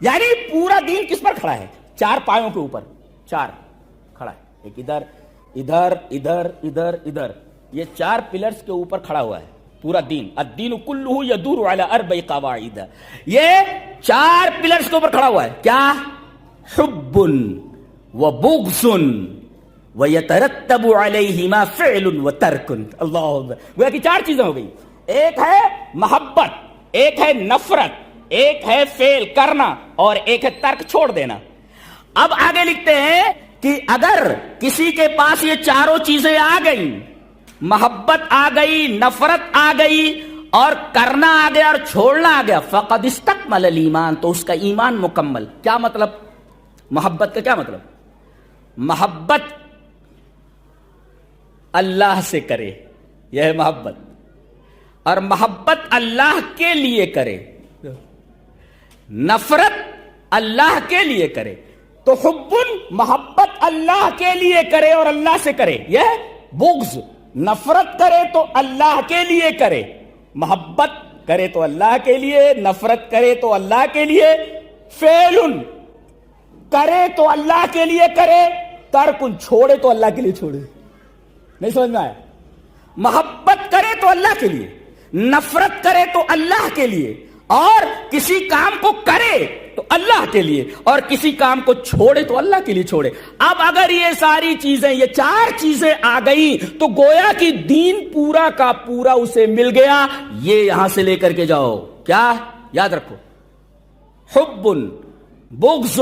یعنی پورا دین کس پر کھڑا ہے؟ 4 پایوں کے اوپر، 4 کھڑا ہے، ایک ادھر ادھر ادھر ادھر ادھر، یہ 4 پلرز کے اوپر کھڑا ہوا ہے پورا دین. الدین کلہ یدور علی 4 قواعد، یہ 4 پلرز کے اوپر کھڑا ہوا ہے. کیا؟ حب و بغض و یترتب علیہما فعل و ترک. اللہ اکبر. گویا کہ 4 چیزیں ہو گئی، ایک ہے محبت، ایک ہے نفرت، ایک ہے فعل کرنا، اور ایک ہے ترک چھوڑ دینا. اب آگے لکھتے ہیں کہ اگر کسی کے پاس یہ 4 چیزیں آ گئیں، محبت آ گئی، نفرت آ گئی، اور کرنا آ گیا اور چھوڑنا آ گیا، فقد استکمل الایمان، تو اس کا ایمان مکمل. کیا مطلب؟ محبت کا کیا مطلب؟ محبت اللہ سے کرے، یہ ہے محبت، اور محبت اللہ کے لیے کرے، نفرت اللہ کے لیے کرے. تو حب محبت اللہ کے لیے کرے اور اللہ سے کرے، یہ بغض نفرت کرے تو اللہ کے لیے کرے، محبت کرے تو اللہ کے لیے، نفرت کرے تو اللہ کے لیے، فعل کرے تو اللہ کے لیے کرے، ترکن چھوڑے تو اللہ کے لیے چھوڑے. نہیں سمجھ میں آیا؟ محبت کرے تو اللہ کے لیے، نفرت کرے تو اللہ کے لیے، اور کسی کام کو کرے تو اللہ کے لیے، اور کسی کام کو چھوڑے تو اللہ کے لیے چھوڑے. اب اگر یہ ساری چیزیں، یہ 4 چیزیں آ گئیں تو گویا کہ دین پورا کا پورا اسے مل گیا. یہ یہاں سے لے کر کے جاؤ. کیا؟ یاد رکھو، حب بغض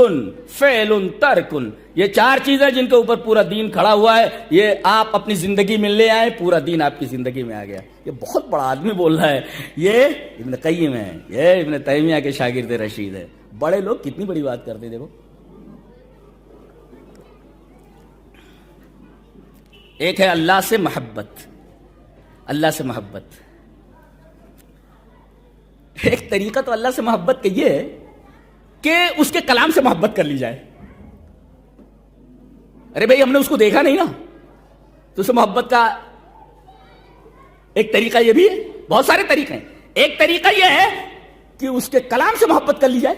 فعل ترک، یہ 4 چیزیں جن کے اوپر پورا دین کھڑا ہوا ہے. یہ آپ اپنی زندگی میں لے آئے، پورا دین آپ کی زندگی میں آ گیا. یہ بہت بڑا آدمی بول رہا ہے، یہ ابن قیم ہے، یہ ابن تیمیہ کے شاگرد رشید ہے. بڑے لوگ کتنی بڑی بات کرتے. دیکھو، ایک ہے اللہ سے محبت، اللہ سے محبت. ایک طریقہ تو اللہ سے محبت کا یہ ہے کہ اس کے کلام سے محبت کر لی جائے. ارے بھائی، ہم نے اس کو دیکھا نہیں نا، تو اس سے محبت کا ایک طریقہ یہ بھی ہے. بہت سارے طریقے ہیں. ایک طریقہ یہ ہے کہ اس کے کلام سے محبت کر لی جائے.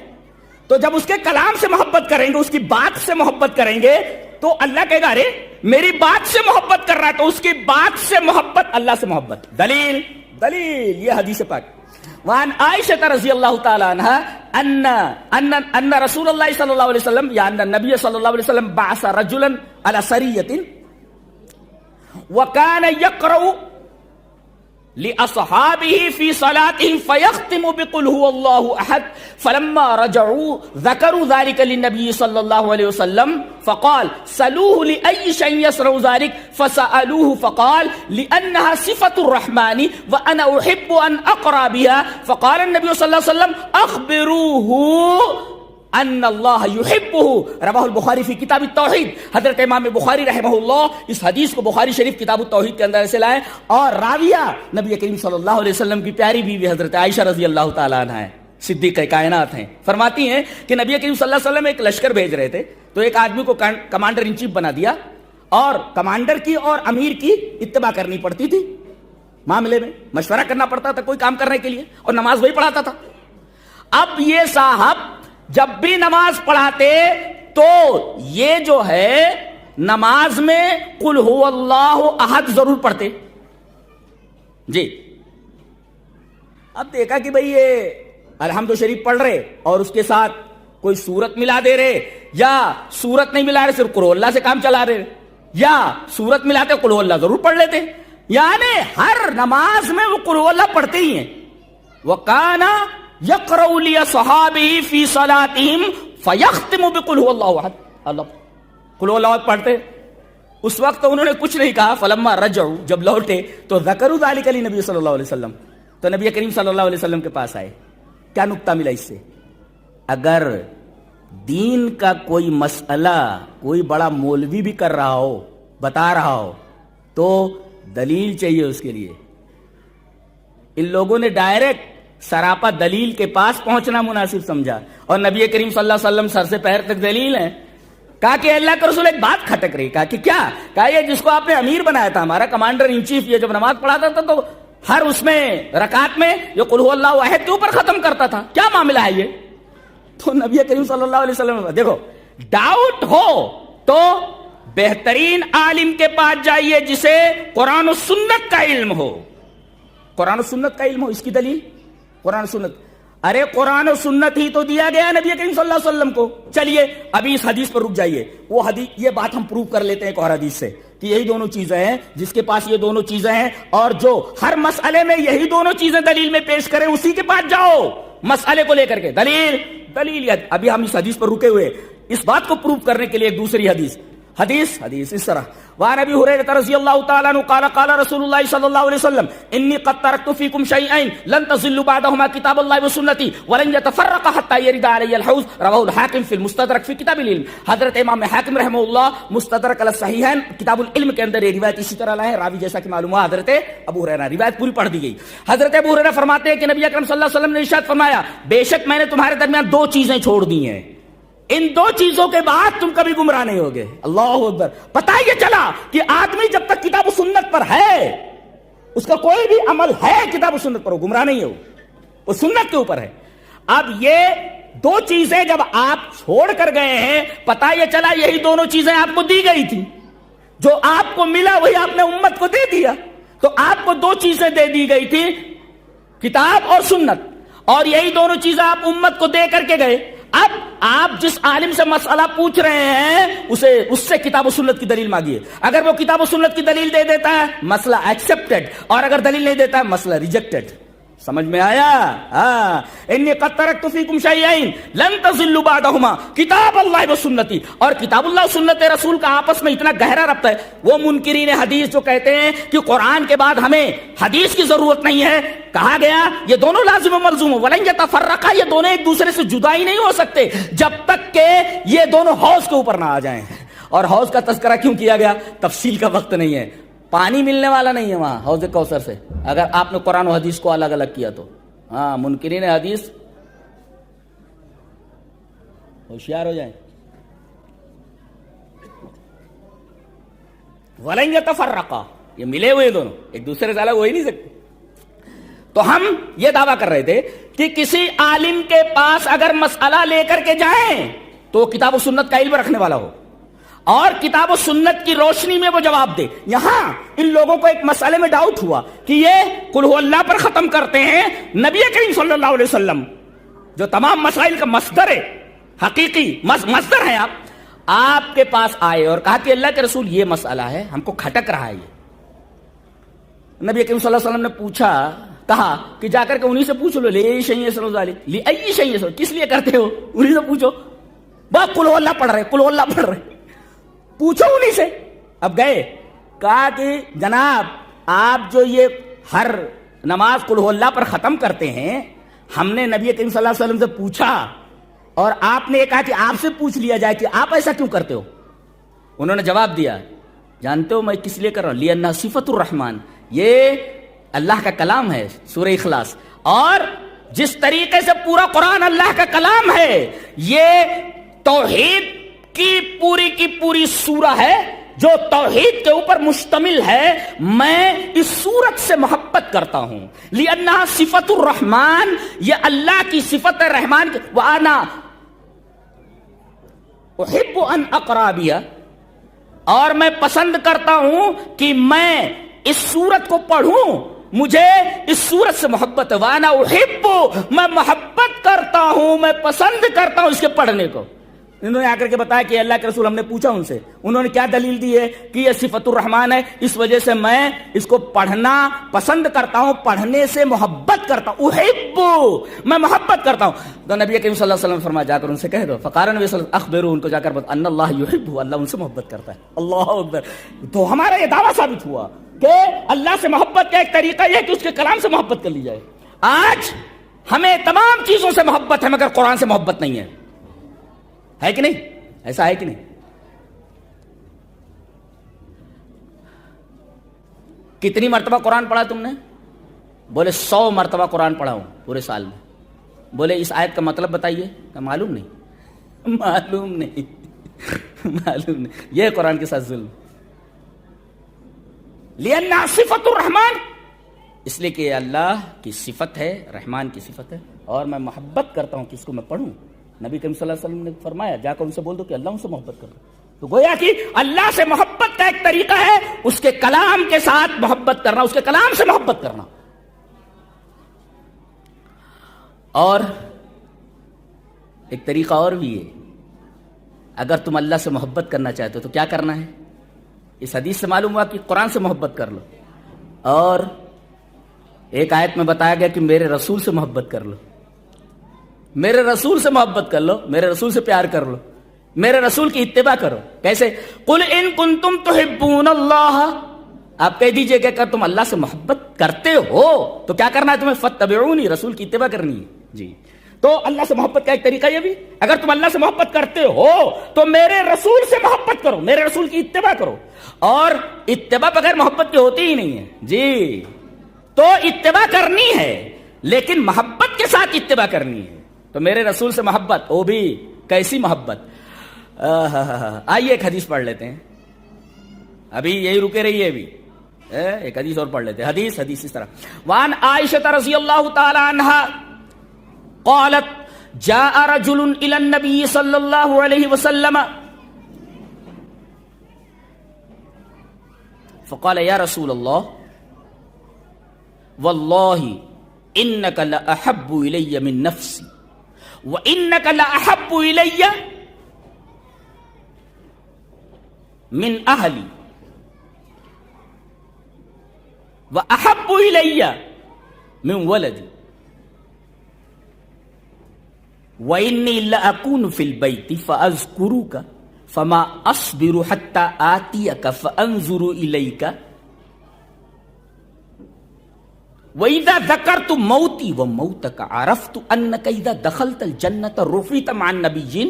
تو جب اس کے کلام سے محبت کریں گے، اس کی بات سے محبت کریں گے، تو اللہ کہے گا ارے میری بات سے محبت کر رہا ہے، تو اس کی بات سے محبت، اللہ سے محبت. دلیل یہ حدیث پاک. وعن عائشہ رضی اللہ تعالی عنہ ان رسول اللہ صلی اللہ علیہ وسلم، یا ان النبی صلی اللہ علیہ وسلم بعث رجلا على سریۃ وكان يقرأ لأصحابه في صلاتهم فيختم بقل هو الله أحد فلما رجعوا ذكروا ذلك للنبي صلى الله عليه وسلم فقال سألوه لأي شيء يصنع ذلك فسألوه فقال لأنها صفة الرحمن وأنا أحب أن أقرأ بها فقال النبي صلى الله عليه وسلم أخبروه ان اللہ یحبہ. رواہ البخاری فی کتاب التوحید. حضرت امام بخاری رحمہ اللہ اس حدیث کو بخاری شریف کتاب التوحید کے اندر سے لائے، اور راویہ نبی کریم صلی اللہ علیہ وسلم کی پیاری بیوی حضرت عائشہ رضی اللہ تعالی عنہ ہیں، صدیقہ کائنات ہیں. فرماتی ہیں کہ نبی کریم صلی اللہ علیہ وسلم ایک لشکر بھیج رہے تھے، تو ایک آدمی کو کمانڈر ان چیف بنا دیا، اور کمانڈر کی اور امیر کی اتباع کرنی پڑتی تھی. معاملے میں مشورہ کرنا پڑتا تھا کوئی کام کرنے کے لیے، اور نماز وہی پڑھاتا تھا. اب یہ صاحب جب بھی نماز پڑھاتے تو یہ جو ہے نماز میں قل هو اللہ احد ضرور پڑھتے. جی، اب دیکھا کہ بھئی یہ الحمد شریف پڑھ رہے اور اس کے ساتھ کوئی سورت ملا دے رہے، یا سورت نہیں ملا رہے صرف قل هو اللہ سے کام چلا رہے، یا سورت ملاتے قل هو اللہ ضرور پڑھ لیتے. یعنی ہر نماز میں وہ قل هو اللہ پڑھتے ہی ہیں. وَقَانَ يَقْرَأُ لِأَصْحَابِهِ فِي صَلَاتِهِمْ فَيَخْتِمُ بِقُلْ هُوَ اللَّهُ أَحَدٌ. اللہ قل هو اللہ پڑھتے. اس وقت انہوں نے کچھ نہیں کہا. فلما رجعوا، جب لوٹے تو ذکروا ذلك للنبي صلی اللہ علیہ وسلم، تو نبی کریم صلی اللہ علیہ وسلم کے پاس آئے. کیا نکتہ ملا اس سے؟ اگر دین کا کوئی مسئلہ کوئی بڑا مولوی بھی کر رہا ہو، بتا رہا ہو، تو دلیل چاہیے اس کے لیے. ان لوگوں نے ڈائریکٹ سراپا دلیل کے پاس پہنچنا مناسب سمجھا، اور نبی کریم صلی اللہ علیہ وسلم سر سے پیر تک دلیل ہیں. کہا کہ اللہ کے رسول ایک بات کھٹک رہی. کہا کہ کیا؟ کہا یہ جس کو آپ نے امیر بنایا تھا، ہمارا کمانڈر ان چیف، یہ جب نماز پڑھاتا تھا تو ہر اس میں رکعت میں یہ قل هو اللہ احد کے اوپر ختم کرتا تھا. کیا معاملہ ہے یہ؟ تو نبی کریم صلی اللہ علیہ وسلم دیکھو ڈاؤٹ ہو تو بہترین عالم کے پاس جائیے جسے قرآن و سنت کا علم ہو. قرآن و سنت کا علم ہو. اس کی دلیل قرآن و سنت. ارے قرآن و سنت ہی تو دیا گیا نبی کریم صلی اللہ علیہ وسلم کو. چلیے ابھی اس حدیث پر رک جائیے. وہ حدیث یہ بات ہم پروو کر لیتے ہیں ایک اور حدیث سے کہ یہی دونوں چیزیں ہیں. جس کے پاس یہ دونوں چیزیں ہیں اور جو ہر مسئلے میں یہی دونوں چیزیں دلیل میں پیش کریں اسی کے پاس جاؤ مسئلے کو لے کر کے. دلیل ابھی ہم اس حدیث پر رکے ہوئے اس بات کو پروو کرنے کے لیے ایک دوسری حدیث اس طرح. وعن ابي هريره رضي الله تعالى عنه قال قال رسول الله صلى الله عليه وسلم اني قد تركت فيكم شيئين لن تضلوا بعدهما كتاب الله وسنتي ولن يتفرقا حتى يرد علي الحوض. رواه الحاكم في المستدرك في كتاب العلم. حضرت امام حاکم رحمہ اللہ مستدرک علی الصحیحین کتاب العلم کے اندر یہ روایت اسی طرح ہے. راوی جیسا کہ معلوم ہوا حضرت ابو ہریرہ. روایت پوری پڑھ دی گئی. حضرت ابو ہریرہ فرماتے ہیں کہ نبی اکرم صلی اللہ علیہ وسلم نے ارشاد فرمایا بے شک میں نے تمہارے درمیان دو چیزیں چھوڑ دی ہیں, ان دو چیزوں کے بعد تم کبھی گمراہ نہیں ہوگے. اللہ اکبر. پتہ یہ چلا کہ آدمی جب تک کتاب و سنت پر ہے اس کا کوئی بھی عمل ہے کتاب و سنت پر ہو گمراہ نہیں ہو, وہ سنت کے اوپر ہے. اب یہ دو چیزیں جب آپ چھوڑ کر گئے ہیں پتہ یہ چلا یہی دونوں چیزیں آپ کو دی گئی تھی, جو آپ کو ملا وہی آپ نے امت کو دے دیا. تو آپ کو دو چیزیں دے دی گئی تھی کتاب اور سنت, اور یہی دونوں چیزیں آپ امت کو دے کر کے گئے. اب آپ جس عالم سے مسئلہ پوچھ رہے ہیں اس سے کتاب و سنت کی دلیل مانگیے. اگر وہ کتاب و سنت کی دلیل دے دیتا ہے مسئلہ ایکسپٹڈ, اور اگر دلیل نہیں دیتا ہے مسئلہ ریجیکٹڈ. سمجھ میں آیا؟ انی قد ترکت فیکم شیئین لن تضلوا بعدہما کتاب اللہ و سنتی. اور کتاب اللہ و سنت رسول کا آپس میں اتنا گہرا ربط ہے. وہ منکرین حدیث جو کہتے ہیں کہ قرآن کے بعد ہمیں حدیث کی ضرورت نہیں ہے, کہا گیا یہ دونوں لازم و ملزوم ولن یتفرقا, یہ دونوں ایک دوسرے سے جدا ہی نہیں ہو سکتے جب تک کہ یہ دونوں حوض کے اوپر نہ آ جائیں. اور حوض کا تذکرہ کیوں کیا گیا تفصیل کا وقت نہیں ہے. پانی ملنے والا نہیں ہے وہاں حوض کوثر سے اگر آپ نے قرآن و حدیث کو الگ الگ کیا تو. ہاں منکرین حدیث ہوشیار ہو جائیں. ولن یتفرقا, یہ ملے ہوئے دونوں ایک دوسرے سے الگ ہو ہی نہیں سکتے. تو ہم یہ دعویٰ کر رہے تھے کہ کسی عالم کے پاس اگر مسئلہ لے کر کے جائیں تو کتاب و سنت کا علم رکھنے والا ہو اور کتاب و سنت کی روشنی میں وہ جواب دے. یہاں ان لوگوں کو ایک مسئلے میں ڈاؤٹ ہوا کہ یہ قل ہو اللہ پر ختم کرتے ہیں. نبی کریم صلی اللہ علیہ وسلم جو تمام مسائل کا مصدر ہے, حقیقی مصدر ہیں, آپ کے پاس آئے اور کہا کہ اللہ کے رسول یہ مسئلہ ہے ہم کو کھٹک رہا ہے. یہ نبی کریم صلی اللہ علیہ وسلم نے پوچھا, کہا کہ جا کر کے انہی سے پوچھ لو, لے شیء سر ذالک لی ای شیء سر, کس لیے کرتے ہو انہی سے پوچھو. بس قل ہو اللہ پڑھ رہے, قل ہو اللہ پڑھ رہے, پوچھو انہی سے. اب گئے کہا کہ جناب آپ جو یہ ہر نماز قل ہو اللہ پر ختم کرتے ہیں, ہم نے نبی کریم صلی اللہ علیہ وسلم سے پوچھا اور آپ نے یہ کہا کہ آپ سے پوچھ لیا جائے کہ آپ ایسا کیوں کرتے ہو. انہوں نے جواب دیا جانتے ہو میں کس لیے کر رہا ہوں, لِأَنَّهَا صِفَةُ الرحمن, یہ اللہ کا کلام ہے سورہ اخلاص, اور جس طریقے سے پورا قرآن اللہ کا کلام ہے یہ توحید کی پوری سورہ ہے جو توحید کے اوپر مشتمل ہے. میں اس سورت سے محبت کرتا ہوں. لِأَنَّهَا صِفَةُ الرحمن, یہ اللہ کی صفت ہے رحمان کی. وَأَنَا أُحِبُّ أَنْ أَقْرَأَ بِهَا, اور میں پسند کرتا ہوں کہ میں اس سورت کو پڑھوں, مجھے اس سورت سے محبت ہے. وَأَنَا أُحِبُّ, میں محبت کرتا ہوں, میں پسند کرتا ہوں اس کے پڑھنے کو. انہوں نے آ کر کے بتایا کہ اللہ کے رسول ہم نے پوچھا ان سے, انہوں نے کیا دلیل دی ہے کہ یہ صفت الرحمان ہے, اس وجہ سے میں اس کو پڑھنا پسند کرتا ہوں, پڑھنے سے محبت کرتا ہوں. احبو, میں محبت کرتا ہوں. تو نبی کریم صلی اللہ علیہ وسلم فرمایا جا کر ان سے کہہ دو, فقال نبی صلی اللہ علیہ وسلم اخبروا, ان کو جا کر بتا ان اللہ یحب, اللہ ان سے محبت کرتا ہے. اللہ اکبر. تو ہمارا یہ دعویٰ ثابت ہوا کہ اللہ سے محبت کا ایک طریقہ یہ کہ اس کے کلام سے محبت کر لی جائے. آج ہمیں تمام چیزوں سے محبت ہے مگر قرآن سے محبت نہیں ہے کہ نہیں؟ ایسا ہے کہ نہیں؟ کتنی مرتبہ قرآن پڑھا تم نے؟ بولے 100 مرتبہ قرآن پڑھا ہوں پورے سال میں. بولے اس آیت کا مطلب بتائیے, کہ معلوم نہیں. معلوم نہیں. یہ قرآن کے ساتھ ظلم. لِأَنَّهَا صِفَةُ الرحمن, اس لیے کہ اللہ کی صفت ہے, رحمان کی صفت ہے, اور میں محبت کرتا ہوں کہ اس کو میں پڑھوں. نبی کریم صلی اللہ علیہ وسلم نے فرمایا جا کر ان سے بول دو کہ اللہ ان سے محبت کر رہا ہے. تو گویا کہ اللہ سے محبت کا ایک طریقہ ہے اس کے کلام کے ساتھ محبت کرنا، اس کے کلام سے محبت کرنا. اور ایک طریقہ اور بھی ہے، اگر تم اللہ سے محبت کرنا چاہتے ہو تو کیا کرنا ہے؟ اس حدیث سے معلوم ہوا کہ قرآن سے محبت کر لو، اور ایک آیت میں بتایا گیا کہ میرے رسول سے محبت کر لو. میرے رسول سے محبت کر لو، میرے رسول سے پیار کر لو، میرے رسول کی اتباع کرو. کیسے؟ قل ان کنتم تحبون اللہ، آپ کہہ دیجئے کہ اگر تم اللہ سے محبت کرتے ہو تو کیا کرنا ہے تمہیں؟ فاتبعونی، رسول کی اتباع کرنی ہے. جی تو اللہ سے محبت کا ایک طریقہ یہ بھی، اگر تم اللہ سے محبت کرتے ہو تو میرے رسول سے محبت کرو، میرے رسول کی اتباع کرو. اور اتباع بغیر محبت کی ہوتی ہی نہیں ہے. جی تو اتباع کرنی ہے لیکن محبت کے ساتھ اتباع کرنی ہے. تو میرے رسول سے محبت، وہ بھی کیسی محبت. آئیے ایک حدیث پڑھ لیتے ہیں، ابھی یہی رکے رہیے، ابھی ایک حدیث اور پڑھ لیتے ہیں. حدیث اس طرح، وان عائشہ رضی اللہ تعالی عنہا قالت جاء رجل الى النبي صلی اللہ علیہ وسلم فقال یا رسول اللہ واللہ انک لأحب الی من نفسی وانک لأحب الی من اہلی واحب الی من ولدی وَإِنِّي لَأَكُونُ فِي الْبَيْتِ فَأَذْكُرُكَ فَمَا أَصْبِرُ حَتَّى آتِيَكَ فَأَنْظُرُ إِلَيْكَ وَإِذَا ذَكَرْتُ مَوْتِي وَمَوْتَكَ عَرَفْتُ أَنَّكَ إِذَا دَخَلْتَ الْجَنَّةَ رُفِعْتَ مَعَ النَّبِيِّينَ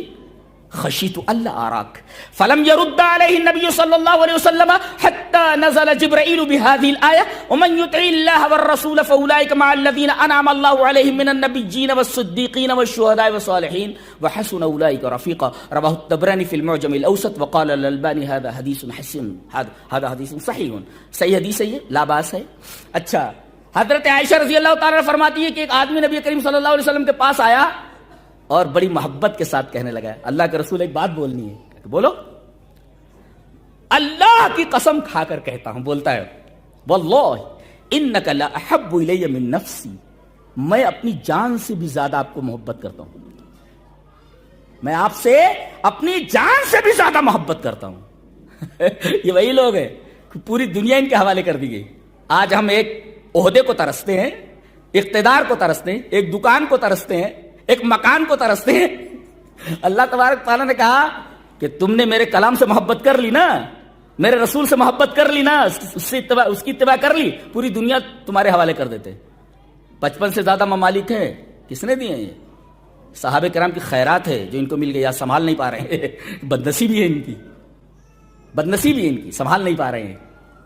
خشیت اللہ آراک فلم يرد علیہ النبی صلی اللہ علیہ وسلم حتی نزل جبرائیل بهذه الآیة ومن يطع الله والرسول فأولئك مع الذین انعم الله علیہم من النبیین والصدیقین والشہداء والصالحین وحسن أولئك رفیقا. رواه الطبرانی في المعجم الأوسط وقال الألبانی هذا حدیث حسن، هذا حدیث صحیح. صحیح حدیث ہے یہ، لا باس ہے. اچھا، حضرت عائشہ رضی اللہ تعالیٰ فرماتی ہے کہ ایک آدمی نبی کریم صلی اللہ علیہ وسلم کے پاس آیا اور بڑی محبت کے ساتھ کہنے لگا، اللہ کے رسول ایک بات بولنی ہے. بولو. اللہ کی قسم کھا کر کہتا ہوں، بولتا ہے واللہ انک لاحب الی من نفسی، میں اپنی جان سے بھی زیادہ آپ کو محبت کرتا ہوں. میں آپ سے اپنی جان سے بھی زیادہ محبت کرتا ہوں. یہ وہی لوگ ہیں، پوری دنیا ان کے حوالے کر دی گئی. آج ہم ایک عہدے کو ترستے ہیں، اقتدار کو ترستے ہیں، ایک دکان کو ترستے ہیں، ایک مکان کو ترستے ہیں. اللہ تبارک تعالیٰ نے کہا کہ تم نے میرے کلام سے محبت کر لی نا، میرے رسول سے محبت کر لی نا، اس کی اتباع کر لی، پوری دنیا تمہارے حوالے کر دیتے. 55 سے زیادہ ممالک ہیں، کس نے دیے ہیں؟ یہ صحابہ کرام کی خیرات ہے جو ان کو مل گئی، یا سنبھال نہیں پا رہے ہیں. بدنصیبی ہے ان کی، بدنصیبی ہے ان کی، سنبھال نہیں پا رہے ہیں.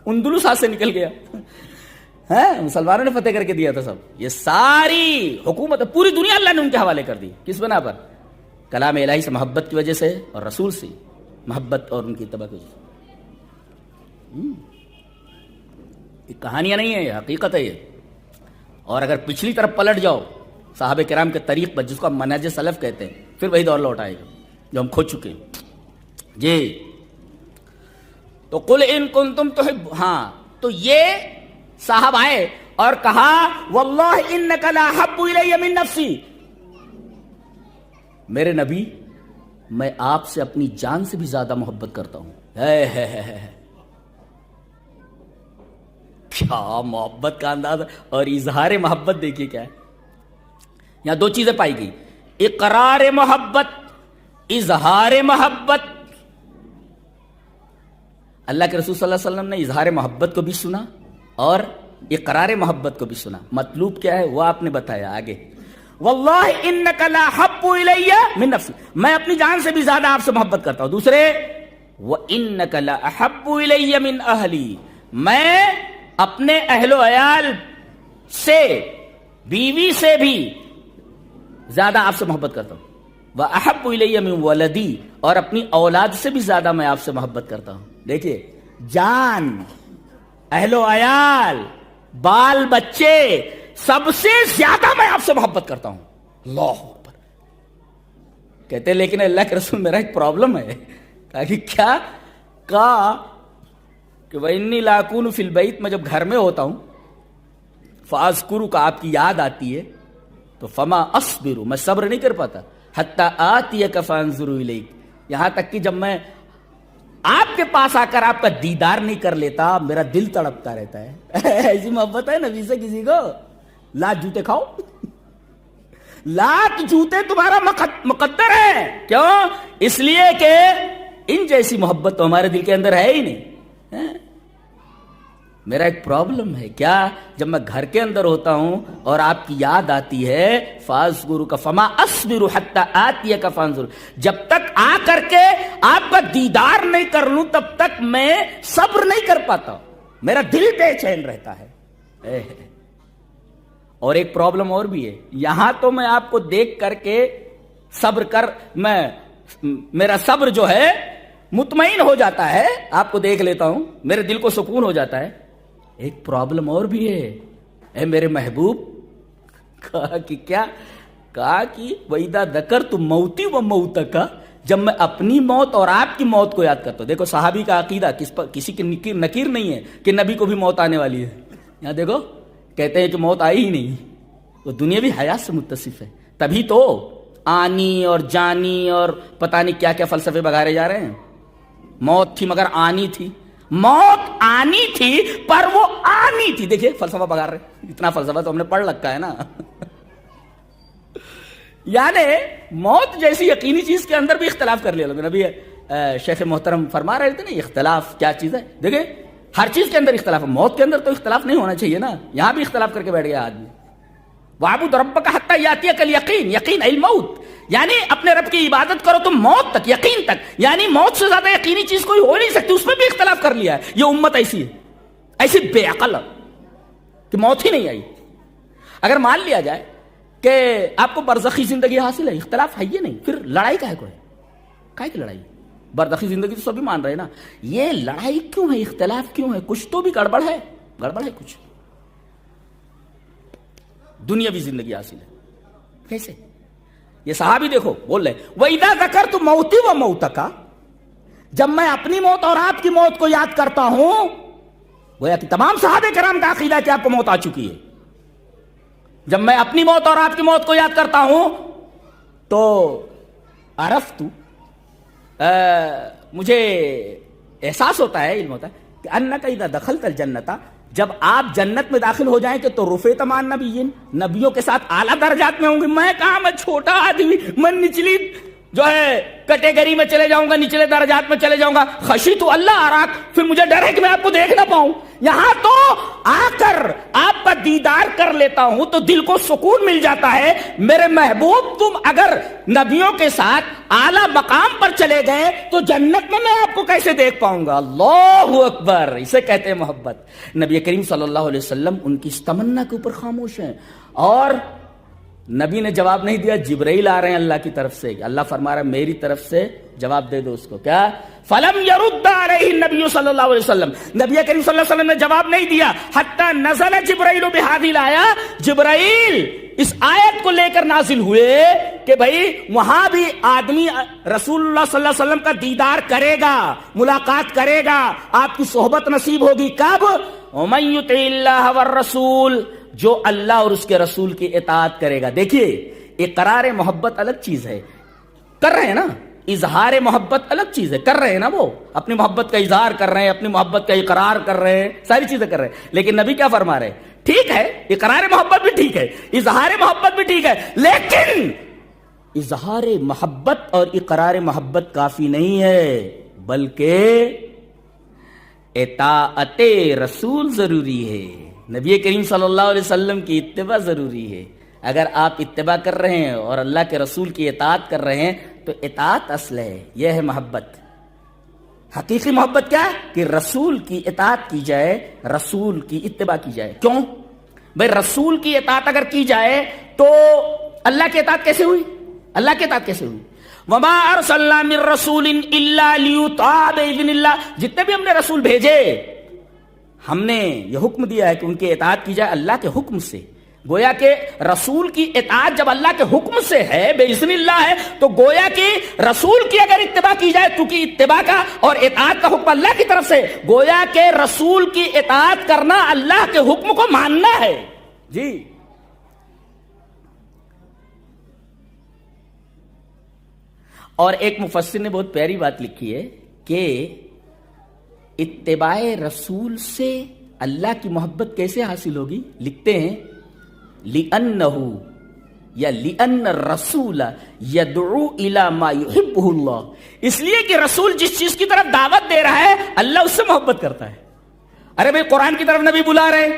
اندلس ہاتھ سے نکل گیا، مسلمانوں نے فتح کر کے دیا تھا سب. یہ ساری حکومت پوری دنیا اللہ نے ان کے حوالے کر دی. کس بنا پر؟ کلام الہی سے محبت کی وجہ سے اور رسول سے محبت اور ان کی اتباع کی وجہ سے. یہ کہانیاں نہیں ہیں، یہ حقیقت ہے. یہ اور اگر پچھلی طرف پلٹ جاؤ صحابہ کرام کے طریق پر، جس کو ہم منہج سلف کہتے ہیں، پھر وہی دور لوٹ آئے گا جو ہم کھو چکے ہیں. جی تو قل ان کنتم تحب، ہاں تو یہ صاحب آئے اور کہا واللہ انک لاحب الی من نفسی، میرے نبی میں آپ سے اپنی جان سے بھی زیادہ محبت کرتا ہوں. کیا محبت کا انداز اور اظہار محبت دیکھیے کیا ہے. یہاں دو چیزیں پائی گئی، اقرار محبت، اظہار محبت. اللہ کے رسول صلی اللہ علیہ وسلم نے اظہار محبت کو بھی سنا اور اقرار محبت کو بھی سنا. مطلوب کیا ہے وہ آپ نے بتایا آگے. واللہ انک لاحب الی من نفسی، میں اپنی جان سے بھی زیادہ آپ سے محبت کرتا ہوں. دوسرے وانک لاحب الی من اہلی، میں اپنے اہل و عیال سے، بیوی سے بھی زیادہ آپ سے محبت کرتا ہوں. واحب الی من ولدی، اور اپنی اولاد سے بھی زیادہ میں آپ سے محبت کرتا ہوں. دیکھیے، جان، اہل و عیال، بال بچے، سب سے زیادہ میں آپ سے محبت کرتا ہوں. اللہ اکبر. کہتے لیکن اللہ کے رسول میرا ایک پرابلم ہے. کہا کہ کیا؟ کہا کہ وَإِنِّي لَأَكُونُ فِي الْبَيْتِ، میں جب گھر میں ہوتا ہوں، فَأَذْكُرُكَ، آپ کی یاد آتی ہے، تو فَمَا أَصْبِرُ، میں صبر نہیں کر پاتا، حَتَّى آتِيَكَ فَأَنظُرُ إِلَيْكَ، یہاں تک کہ جب میں آپ کے پاس آ کر آپ کا دیدار نہیں کر لیتا میرا دل تڑپتا رہتا ہے. ایسی محبت ہے نبی سے کسی کو؟ لات جوتے کھاؤ، لات جوتے تمہارا مقدر ہے. کیوں؟ اس لیے کہ ان جیسی محبت تو ہمارے دل کے اندر ہے ہی نہیں. میرا ایک پرابلم ہے کیا؟ جب میں گھر کے اندر ہوتا ہوں اور آپ کی یاد آتی ہے، فَأَذْكُرُكَ فَمَا أَصْبِرُ حَتَّى آتِيَكَ فَأَنظُرْ، جب تک آ کر کے آپ کا دیدار نہیں کر لوں تب تک میں صبر نہیں کر پاتا، میرا دل بے چین رہتا ہے. اور ایک پرابلم اور بھی ہے، یہاں تو میں آپ کو دیکھ کر کے صبر کر میرا صبر جو ہے مطمئن ہو جاتا ہے، آپ کو دیکھ لیتا ہوں میرے دل کو سکون ہو جاتا ہے. ایک پرابلم اور بھی ہے، اے میرے محبوب. کہا کہ کیا؟ کہا کہ وَإِذَا ذَكَرْتُ مَوْتِي وَمَوْتَكَ، جب میں اپنی موت اور آپ کی موت کو یاد کرتا ہوں. دیکھو صحابی کا عقیدہ کسی کی نکیر نہیں ہے کہ نبی کو بھی موت آنے والی ہے. یہاں دیکھو کہتے ہیں کہ موت آئی ہی نہیں، وہ دنیاوی حیات سے متصف ہے. تبھی تو آنی اور جانی اور پتہ نہیں کیا کیا فلسفے بگارے جا رہے ہیں. موت تھی مگر آنی تھی، موت آنی تھی پر وہ آنی تھی. دیکھیے فلسفہ بگار رہے، اتنا فلسفہ تو ہم نے پڑھ رکھا ہے نا. یعنی موت جیسی یقینی چیز کے اندر بھی اختلاف کر لیا لوگ. نبی شیخ محترم فرما رہے تھے نا اختلاف کیا چیز ہے. دیکھیں ہر چیز کے اندر اختلاف ہے، موت کے اندر تو اختلاف نہیں ہونا چاہیے نا. یہاں بھی اختلاف کر کے بیٹھ گیا آدمی. وَاعْبُدْ رَبَّكَ حَتَّى يَأْتِيَكَ الْيَقِينُ، یقین الموت، یعنی اپنے رب کی عبادت کرو تم موت تک، یقین تک. یعنی موت سے زیادہ یقینی چیز کوئی ہو نہیں سکتی. اس میں بھی اختلاف کر لیا ہے. یہ امت ایسی ہے، ایسی بے عقل کہ موت ہی نہیں آئی. اگر مان لیا جائے کہ آپ کو برزخی زندگی حاصل ہے، اختلاف ہے یہ نہیں، پھر لڑائی کا ہے کوئی؟ کائے کی لڑائی؟ برزخی زندگی تو سبھی مان رہے نا. یہ لڑائی کیوں ہے، اختلاف کیوں ہے؟ کچھ تو بھی گڑبڑ ہے، گڑبڑ ہے کچھ. دنیاوی زندگی حاصل ہے کیسے؟ یہ صحابی دیکھو بول رہے وَإِذَا ذَكَرْتُ مَوْتِي وَمَوْتَكَ، جب میں اپنی موت اور آپ کی موت کو یاد کرتا ہوں. گویا کہ تمام صحابہ کرام کا عقیدہ ہے کہ آپ کو موت آ چکی ہے. جب میں اپنی موت اور آپ کی موت کو یاد کرتا ہوں تو عرفت، مجھے احساس ہوتا ہے، علم ہوتا ہے کہ انک اذا دخلت الجنت، جب آپ جنت میں داخل ہو جائیں کہ تو رفعت مع النبیین، نبیوں کے ساتھ اعلیٰ درجات میں ہوں گے. میں کہاں، میں چھوٹا آدمی، میں نچلی جو ہے کیٹیگری میں چلے جاؤں گا، نچلے درجات میں چلے جاؤں گا. خشیت اللہ اراک، پھر مجھے ڈر ہے کہ میں آپ کو دیکھ نہ پاؤں. یہاں تو آ کر آپ کا دیدار کر لیتا ہوں تو دل کو سکون مل جاتا ہے. میرے محبوب تم اگر نبیوں کے ساتھ اعلیٰ مقام پر چلے گئے تو جنت میں آپ کو کیسے دیکھ پاؤں گا؟ اللہ اکبر. اسے کہتے ہیں محبت. نبی کریم صلی اللہ علیہ وسلم ان کی اس تمنا کے اوپر خاموش ہیں. اور نبی نے جواب نہیں دیا، جبرائیل آ رہے ہیں اللہ کی طرف سے. اللہ فرما رہا ہے میری طرف سے جواب دے دو اس کو. کیا؟ فلم يرد علیہ النبی صلی اللہ علیہ وسلم، نبی کریم صلی اللہ علیہ وسلم نے جواب نہیں دیا. حتی نزل جبرائیل بہذه الآیہ، جبرائیل اس آیت کو لے کر نازل ہوئے کہ بھائی وہاں بھی آدمی رسول اللہ صلی اللہ علیہ وسلم کا دیدار کرے گا، ملاقات کرے گا، آپ کی صحبت نصیب ہوگی. کب؟ ومن یطع اللہ والرسول، جو اللہ اور اس کے رسول کی اطاعت کرے گا. دیکھیے اقرار محبت الگ چیز ہے، کر رہے ہیں نا، اظہار محبت الگ چیز ہے، کر رہے ہیں نا، وہ اپنی محبت کا اظہار کر رہے ہیں، اپنی محبت کا اقرار کر رہے ہیں، ساری چیزیں کر رہے ہیں. لیکن نبی کیا فرما رہے ہیں؟ ٹھیک ہے اقرار محبت بھی ٹھیک ہے، اظہار محبت بھی ٹھیک ہے، لیکن اظہار محبت اور اقرار محبت کافی نہیں ہے، بلکہ اطاعت رسول ضروری ہے. نبی کریم صلی اللہ علیہ وسلم کی اتباع ضروری ہے. اگر آپ اتباع کر رہے ہیں اور اللہ کے رسول کی اطاعت کر رہے ہیں تو اطاعت اصل ہے. یہ ہے محبت. حقیقی محبت کیا ہے؟ کہ رسول کی اطاعت کی جائے، رسول کی اتباع کی جائے. کیوں بھائی؟ رسول کی اطاعت اگر کی جائے تو اللہ کی اطاعت کیسے ہوئی؟ اللہ کی اطاعت کیسے ہوئی؟ وما ارسلنا من رسول الا لیطاع باذن اللہ، جتنے بھی ہم نے رسول بھیجے ہم نے یہ حکم دیا ہے کہ ان کی اطاعت کی جائے اللہ کے حکم سے. گویا کہ رسول کی اطاعت جب اللہ کے حکم سے ہے، باذن اللہ ہے، تو گویا کہ رسول کی اگر اتباع کی جائے، کیونکہ اتباع کا اور اطاعت کا حکم اللہ کی طرف سے، گویا کہ رسول کی اطاعت کرنا اللہ کے حکم کو ماننا ہے. جی اور ایک مفسر نے بہت پیاری بات لکھی ہے کہ اتباع رسول سے اللہ کی محبت کیسے حاصل ہوگی. لکھتے ہیں لِأَنَّهُ یا لِأَنَّ الرَّسُولَ يَدْعُو إِلَى مَا يُحِبُّهُ اللَّهُ، اس لیے کہ رسول جس چیز کی طرف دعوت دے رہا ہے اللہ اس سے محبت کرتا ہے. ارے بھئی قرآن کی طرف نبی بلا رہے،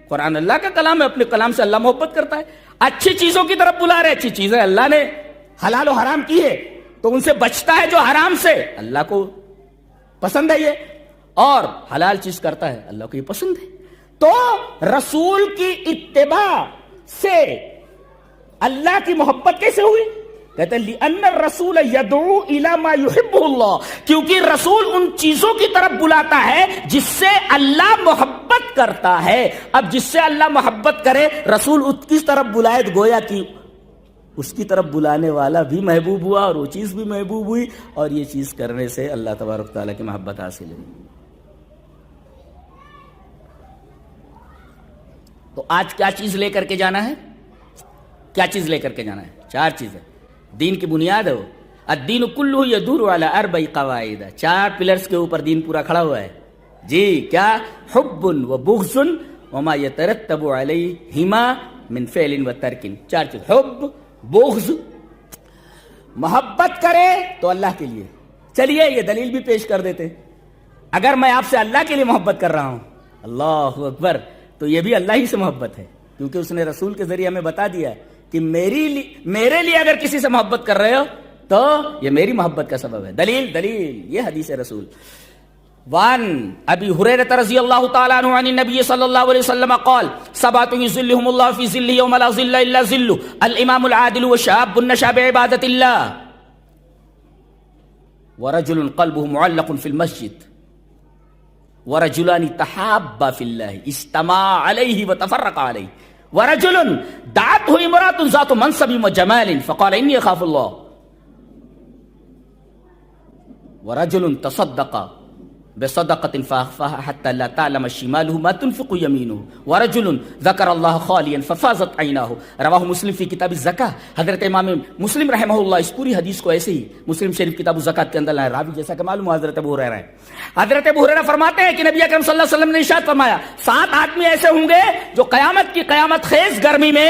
قرآن اللہ کا کلام ہے، اپنے کلام سے اللہ محبت کرتا ہے. اچھی چیزوں کی طرف بلا رہے، اچھی چیزیں اللہ نے حلال و حرام کی ہے تو ان سے بچتا ہے جو حرام سے، اللہ کو پسند ہے یہ، اور حلال چیز کرتا ہے اللہ کو یہ پسند ہے. تو رسول کی اتباع سے اللہ کی محبت کیسے ہوئی؟ کہتے ہیں لِأَنَّ الرَّسُولَ يَدْعُو إِلَى مَا يُحِبُّهُ اللَّهُ، کیونکہ رسول ان چیزوں کی طرف بلاتا ہے جس سے اللہ محبت کرتا ہے. اب جس سے اللہ محبت کرے رسول اس کی طرف بلائے، گویا کہ اس کی طرف بلانے والا بھی محبوب ہوا اور وہ چیز بھی محبوب ہوئی، اور یہ چیز کرنے سے اللہ تبارک تعالیٰ کی محبت حاصل ہوئی. تو آج کیا چیز لے کر کے جانا ہے؟ کیا چیز لے کر کے جانا ہے؟ 4 چیزیں دین کی بنیاد ہے. وہ الدین کلہ یدور علی 4 قواعد، 4 پلرز کے اوپر دین پورا کھڑا ہوا ہے. جی کیا؟ حب و بغض وما یترتب علیہما من فعل و ترک. 4 چیز، حب، بغض، محبت کرے تو اللہ کے لیے. چلیے یہ دلیل بھی پیش کر دیتے. اگر میں آپ سے اللہ کے لیے محبت کر رہا ہوں، اللہ اکبر، تو یہ بھی اللہ ہی سے محبت ہے، کیونکہ اس نے رسول کے ذریعے ہمیں بتا دیا ہے کہ میرے لیے اگر کسی سے محبت کر رہے ہو تو یہ میری محبت کا سبب ہے. دلیل یہ حدیث رسول. وان ابی ہریرہ رضی اللہ تعالی عنہ عن النبی صلی اللہ علیہ وسلم قال 7 یظلهم اللہ فی ظلہ یوم لا ظل الا ظلہ الامام العادل وشاب نشأ بعبادۃ اللہ ورجل قلبه معلق فی المسجد ورجلان تحابا فی اللہ اجتمعا علیہ وتفرقا علیہ ورجل دعته امرأة ذات منصب وجمال فقال انی اخاف اللہ ورجل تصدق بصدقة فأخفاها حتى لا تعلم شماله ما تنفق يمينه ورجل ذكر الله خاليا ففاضت عيناه. رواہ مسلم فی کتاب الزکاة. حضرت امام مسلم رحمہ اللہ اس پوری حدیث کو ایسے ہی مسلم شریف کتاب الزکاة کے اندر لائے. راوی جیسا کہ معلوم حضرت ابو ہریرہ ہے. حضرت ابو ہریرہ فرماتے ہیں کہ نبی اکرم صلی اللہ علیہ وسلم نے ارشاد فرمایا 7 آدمی ایسے ہوں گے جو قیامت کی قیامت خیز گرمی میں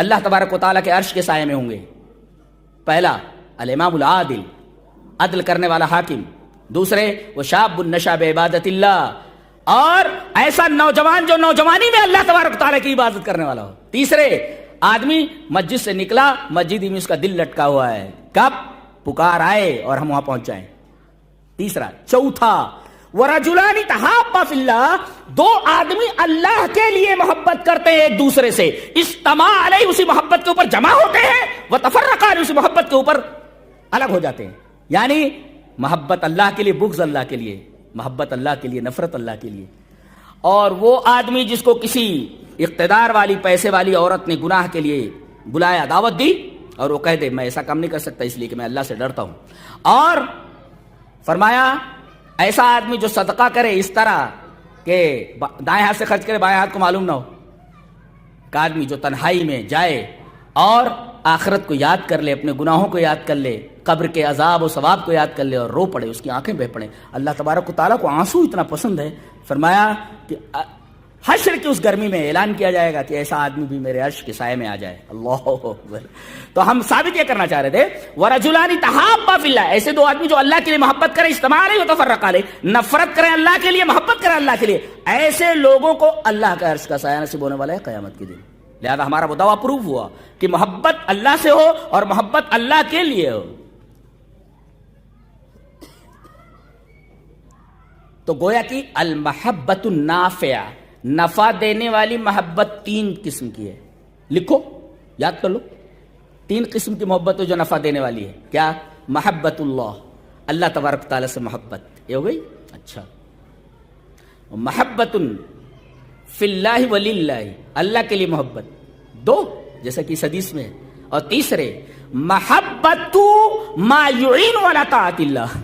اللہ تبارک و تعالیٰ کے عرش کے سائے میں ہوں گے. پہلا الامام العادل، عدل کرنے والا حاکم. دوسرے وہ شاب نشأ بعبادت اللہ، اور ایسا نوجوان جو نوجوانی میں اللہ تبارک تعالیٰ کی عبادت کرنے والا ہو. تیسرے آدمی مسجد سے نکلا، مسجد میں اس کا دل لٹکا ہوا ہے، کب پکار آئے اور ہم وہاں پہنچ جائیں. تیسرا. چوتھا ورجلان تحابا فی اللہ، 2 آدمی اللہ کے لیے محبت کرتے ہیں ایک دوسرے سے، اجتماع علیہ اسی محبت کے اوپر جمع ہوتے ہیں، وتفرقا علیہ اسی محبت کے اوپر الگ ہو جاتے ہیں. یعنی محبت اللہ کے لیے، بغض اللہ کے لیے، محبت اللہ کے لیے، نفرت اللہ کے لیے. اور وہ آدمی جس کو کسی اقتدار والی پیسے والی عورت نے گناہ کے لیے بلایا، دعوت دی، اور وہ کہہ دے میں ایسا کام نہیں کر سکتا اس لیے کہ میں اللہ سے ڈرتا ہوں. اور فرمایا ایسا آدمی جو صدقہ کرے اس طرح کہ دائیں ہاتھ سے خرچ کرے بائیں ہاتھ کو معلوم نہ ہو. ایک آدمی جو تنہائی میں جائے اور آخرت کو یاد کر لے، اپنے گناہوں کو یاد کر لے، قبر کے عذاب و ثواب کو یاد کر لے اور رو پڑے، اس کی آنکھیں بہہ پڑے. اللہ تبارک و تعالیٰ کو آنسو اتنا پسند ہے، فرمایا کہ حشر کی اس گرمی میں اعلان کیا جائے گا کہ ایسا آدمی بھی میرے عرش کے سائے میں آ جائے. اللہ اکبر. تو ہم ثابت یہ کرنا چاہ رہے تھے ورجلان تحابا فی اللہ، ایسے 2 آدمی جو اللہ کے لیے محبت کریں، اجتماع علیہ وتفرقا علیہ، نفرت کریں اللہ کے لیے، محبت کریں اللہ کے لیے، ایسے لوگوں کو اللہ کا عرش کا سایہ نصیب ہونے والا ہے قیامت کے دن. لہذا ہمارا وہ دعویٰ پروف ہوا کہ محبت اللہ سے ہو اور محبت اللہ کے لیے ہو. تو گویا کہ المحبت النافع، نفع دینے والی محبت 3 قسم کی ہے. لکھو، یاد کر لو. 3 قسم کی محبت جو نفع دینے والی ہے. کیا؟ محبت اللہ، اللہ تبارک تعالیٰ سے محبت، یہ ہو گئی. اچھا. محبت فی اللہ وللہ، اللہ کے لیے محبت. دو جیسا کہ اس حدیث میں ہے. اور تیسرے محبت ما یعین علی طاعت اللہ،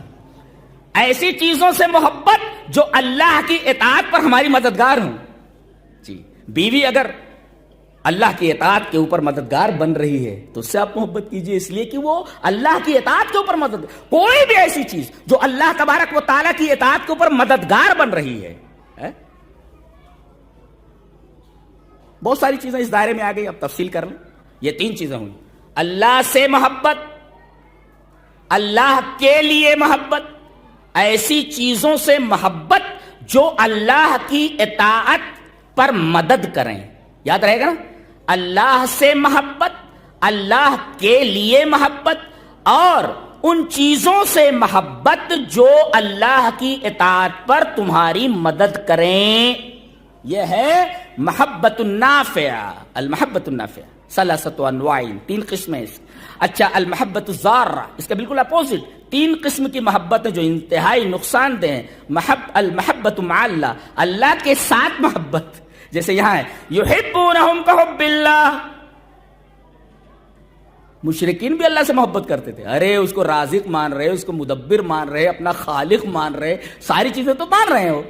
ایسی چیزوں سے محبت جو اللہ کی اطاعت پر ہماری مددگار ہوں. جی بیوی اگر اللہ کی اطاعت کے اوپر مددگار بن رہی ہے تو اس سے آپ محبت کیجئے، اس لیے کہ وہ اللہ کی اطاعت کے اوپر مدد. کوئی بھی ایسی چیز جو اللہ تبارک و تعالیٰ کی اطاعت کے اوپر مددگار بن رہی ہے. بہت ساری چیزیں اس دائرے میں آ گئی، اب تفصیل کر لیں. یہ 3 چیزیں ہوئی: اللہ سے محبت، اللہ کے لیے محبت، ایسی چیزوں سے محبت جو اللہ کی اطاعت پر مدد کریں. یاد رہے گا نا، اللہ سے محبت، اللہ کے لیے محبت، اور ان چیزوں سے محبت جو اللہ کی اطاعت پر تمہاری مدد کریں. یہ ہے محبت النافعہ. المحبت النافعہ ثلاثۃ انواع، 3 قسمیں. اچھا، المحبت الضارہ اس کا بالکل اپوزٹ، 3 قسم کی محبت جو انتہائی نقصان دہ ہیں. المحبت مع اللہ، اللہ کے ساتھ محبت، جیسے یہاں ہے یحبونہم کحب اللہ. مشرکین بھی اللہ سے محبت کرتے تھے. ارے اس کو رازق مان رہے، اس کو مدبر مان رہے، اپنا خالق مان رہے، ساری چیزیں تو مان رہے ہو،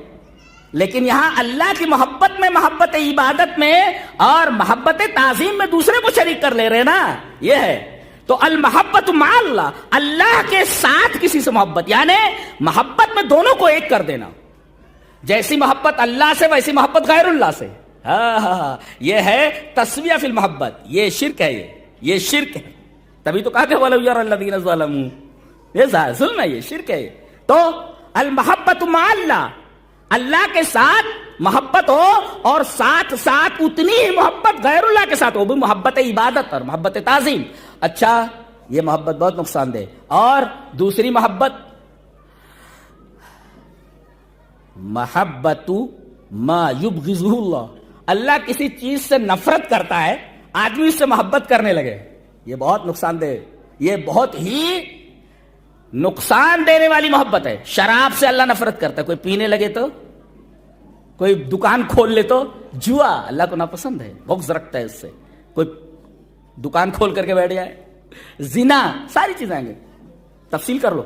لیکن یہاں اللہ کی محبت میں، محبت عبادت میں اور محبت تعظیم میں دوسرے کو شریک کر لے رہے نا. یہ ہے تو المحبت مع اللہ، اللہ کے ساتھ کسی سے محبت، یعنی محبت میں دونوں کو ایک کر دینا. جیسی محبت اللہ سے ویسی محبت غیر اللہ سے. یہ ہے تسویہ فی المحبت. یہ شرک ہے، یہ شرک ہے. تبھی تو کہا کہ وَلَوْ يَرَى الَّذِينَ ظَلَمُوا، یہ ظلم ہے، یہ شرک ہے. تو المحبت مع اللہ، اللہ کے ساتھ محبت ہو اور ساتھ ساتھ اتنی ہی محبت غیر اللہ کے ساتھ ہو، بھی محبت عبادت اور محبت تعظیم. اچھا، یہ محبت بہت نقصان دہ. اور دوسری محبت محبت ما یبغضہ اللہ، اللہ کسی چیز سے نفرت کرتا ہے، آدمی اس سے محبت کرنے لگے. یہ بہت نقصان دہ، یہ بہت ہی نقصان دینے والی محبت ہے. شراب سے اللہ نفرت کرتا ہے، کوئی پینے لگے تو، کوئی دکان کھول لے تو. جوا اللہ کو ناپسند ہے، بغض رکھتا ہے اس سے. کوئی دکان کھول کر کے بیٹھ جائے، زنا، ساری چیزیں آئیں گے، تفصیل کر لو.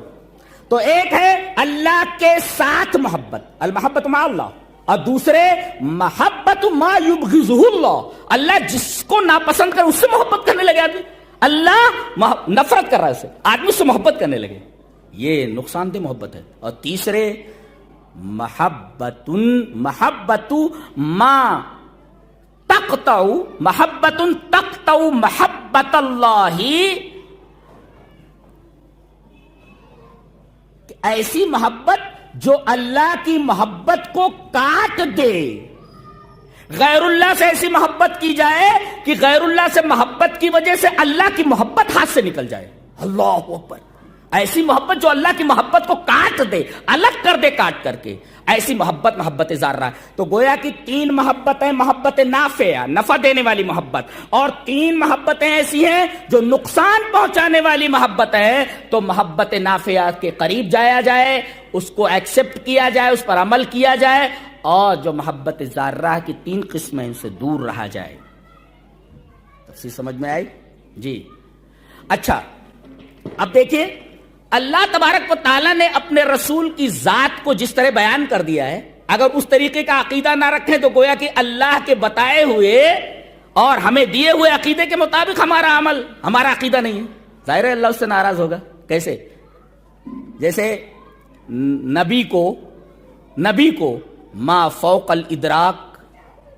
تو ایک ہے اللہ کے ساتھ محبت، المحبت مع اللہ، اور دوسرے محبت ما یبغضہ اللہ، اللہ جس کو ناپسند کرے اس سے محبت کرنے لگے آدمی. اللہ نفرت کر رہا ہے اس سے، آدمی اس سے محبت کرنے لگے. یہ نقصان دہ محبت ہے. اور تیسرے محبت ما تقطع، محبت تقطع محبت اللہ، ایسی محبت جو اللہ کی محبت کو کاٹ دے. غیر اللہ سے ایسی محبت کی جائے کہ غیر اللہ سے محبت کی وجہ سے اللہ کی محبت ہاتھ سے نکل جائے. اللہ اکبر. ایسی محبت جو اللہ کی محبت کو کاٹ دے، الگ کر دے کاٹ کر کے، ایسی محبت محبت ذرہ. تو گویا کہ 3 محبتیں، محبت نافعہ، نفع دینے والی محبت، اور 3 محبتیں ایسی ہیں جو نقصان پہنچانے والی محبت ہے. تو محبت نافعہ کے قریب جایا جائے، اس کو ایکسپٹ کیا جائے، اس پر عمل کیا جائے، اور جو محبت ذرہ کی 3 قسمیں ان سے دور رہا جائے. تفصیل سمجھ میں آئی؟ جی. اچھا، اب دیکھیں اللہ تبارک و تعالیٰ نے اپنے رسول کی ذات کو جس طرح بیان کر دیا ہے، اگر اس طریقے کا عقیدہ نہ رکھیں تو گویا کہ اللہ کے بتائے ہوئے اور ہمیں دیے ہوئے عقیدے کے مطابق ہمارا عمل، ہمارا عقیدہ نہیں ہے. ظاہر ہے اللہ اس سے ناراض ہوگا. کیسے؟ جیسے نبی کو ما فوق الادراک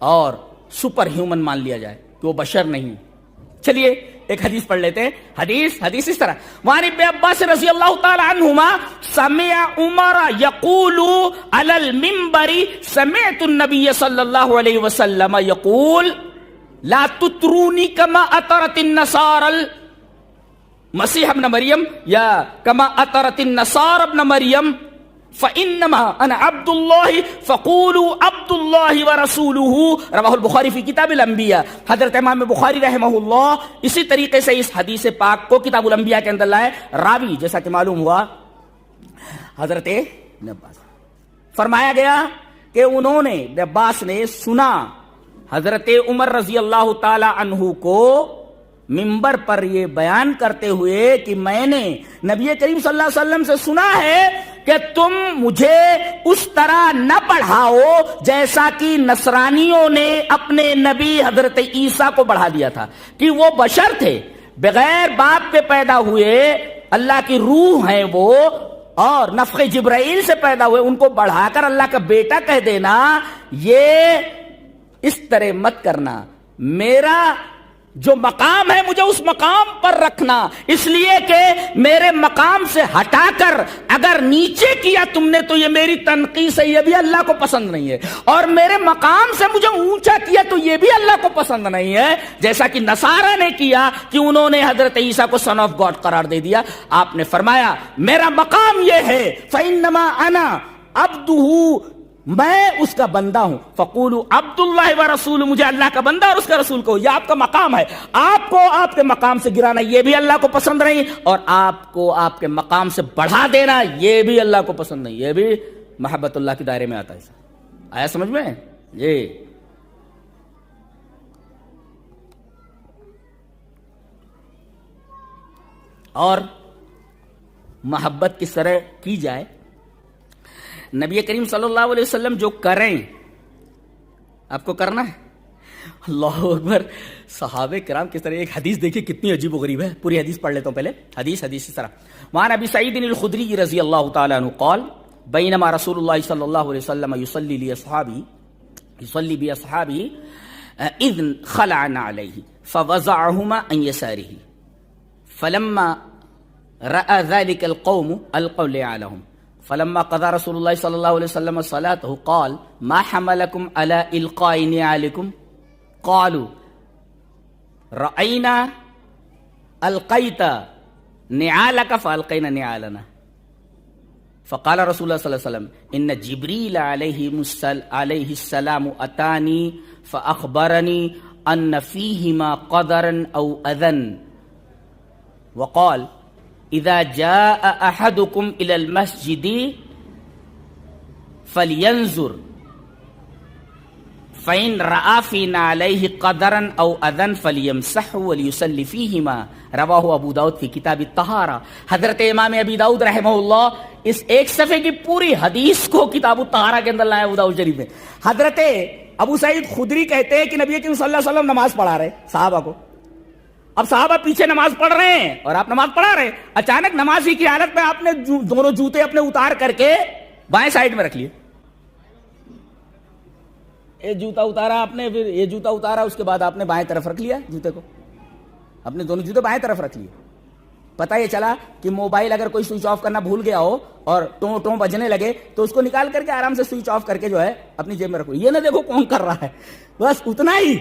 اور سپر ہیومن مان لیا جائے کہ وہ بشر نہیں. چلیے ایک حدیث پڑھ لیتے ہیں. حدیث اس طرح، وعن ابن عباس رضی اللہ تعالی عنہما سمع عمر یقول علی المنبر سمعت النبی صلی اللہ علیہ وسلم یقول لا تطرونی کما اطرت النصارى المسیح ابن مریم یا کما اطرت النصارى ابن مریم فَإِنَّمَا أَنَا عَبْدُ اللَّهِ فَقُولُوا عَبْدُ اللَّهِ وَرَسُولُهُ رواہ البخاری فی کتاب الانبیاء. حضرت امام بخاری رحمہ اللہ اسی طریقے سے اس حدیث پاک کو کتاب الانبیاء کے اندر لائے. راوی جیسا کہ معلوم ہوا حضرت ابن عباس. فرمایا گیا کہ انہوں نے ابن عباس نے سنا حضرت عمر رضی اللہ تعالی عنہ کو منبر پر یہ بیان کرتے ہوئے کہ میں نے نبی کریم صلی اللہ علیہ وسلم سے سنا ہے کہ تم مجھے اس طرح نہ پڑھاؤ جیسا کہ نصرانیوں نے اپنے نبی حضرت عیسیٰ کو پڑھا دیا تھا، کہ وہ بشر تھے، بغیر باپ کے پیدا ہوئے، اللہ کی روح ہیں وہ، اور نفخ جبرائیل سے پیدا ہوئے، ان کو بڑھا کر اللہ کا بیٹا کہہ دینا، یہ اس طرح مت کرنا۔ میرا جو مقام ہے مجھے اس مقام پر رکھنا، اس لیے کہ میرے مقام سے ہٹا کر اگر نیچے کیا تم نے تو یہ میری تنقیص ہے، یہ بھی اللہ کو پسند نہیں ہے، اور میرے مقام سے مجھے اونچا کیا تو یہ بھی اللہ کو پسند نہیں ہے، جیسا کہ نصارہ نے کیا کہ انہوں نے حضرت عیسیٰ کو سن آف گاڈ قرار دے دیا۔ آپ نے فرمایا میرا مقام یہ ہے، فَإِنَّمَا أَنَا عَبْدُهُ، میں اس کا بندہ ہوں، فقولوا عبد اللہ و رسول، مجھے اللہ کا بندہ اور اس کا رسول کو، یہ آپ کا مقام ہے، آپ کو آپ کے مقام سے گرانا یہ بھی اللہ کو پسند نہیں، اور آپ کو آپ کے مقام سے بڑھا دینا یہ بھی اللہ کو پسند نہیں، یہ بھی محبت اللہ کے دائرے میں آتا ہے۔ آیا سمجھ میں؟ یہ اور محبت کس طرح کی جائے؟ نبی کریم صلی اللہ علیہ وسلم جو کریں آپ کو کرنا ہے۔ اللہ اکبر، صحابہ کرام کس طرح، ایک حدیث دیکھیے کتنی عجیب و غریب ہے، پوری حدیث پڑھ لیتا ہوں پہلے، حدیث اس طرح، وعن ابی سعید الخدری رضی اللہ تعالی عنہ قال بینما رسول اللہ صلی اللہ علیہ وسلم یصلی باصحابہ اذ خلع علیہ فوضعهما عن یسارہ فلما رأى ذلك القوم القوا لعلهم فلما قضى رسول الله صلى الله عليه وسلم صلاته قال ما حملكم على إلقاء نعالكم قالوا رأينا ألقيت نعالك فألقينا نعالنا فقال رسول الله صلى الله عليه وسلم إن جبريل عليه السلام أتاني فأخبرني أن فيهما قدرا أو أذى وقال اذا جاء احدكم الى المسجد فلينظر فان راى في نعليه قدرا او اذى فليمسحه وليصلي فيهما رواہ ابو داؤد فی کتاب الطہارہ۔ حضرت امام ابی داؤد رحمہ اللہ اس ایک صفحے کی پوری حدیث کو کتاب الطہارہ کے اندر لائے ابو داؤد شریف میں۔ حضرت ابو سعید خدری کہتے ہیں کہ نبی کریم صلی اللہ علیہ وسلم نماز پڑھا رہے صحابہ کو، اب صحابہ پیچھے نماز پڑھ رہے ہیں اور آپ نماز پڑھا رہے ہیں، اچانک نماز ہی کی حالت میں آپ نے دونوں جوتے اپنے اتار کر کے بائیں سائڈ میں رکھ لیے، ایک جوتا اتارا آپ نے، پھر یہ جوتا اتارا، اس کے بعد آپ نے بائیں طرف رکھ لیا جوتے کو، اپنے دونوں جوتے بائیں طرف رکھ لیے۔ پتہ یہ چلا کہ موبائل اگر کوئی سوئچ آف کرنا بھول گیا ہو اور ٹوں ٹوں بجنے لگے تو اس کو نکال کر کے آرام سے سوئچ آف کر کے جو ہے اپنی جیب میں رکھو، یہ نہ دیکھو کون کر رہا ہے، بس اتنا ہی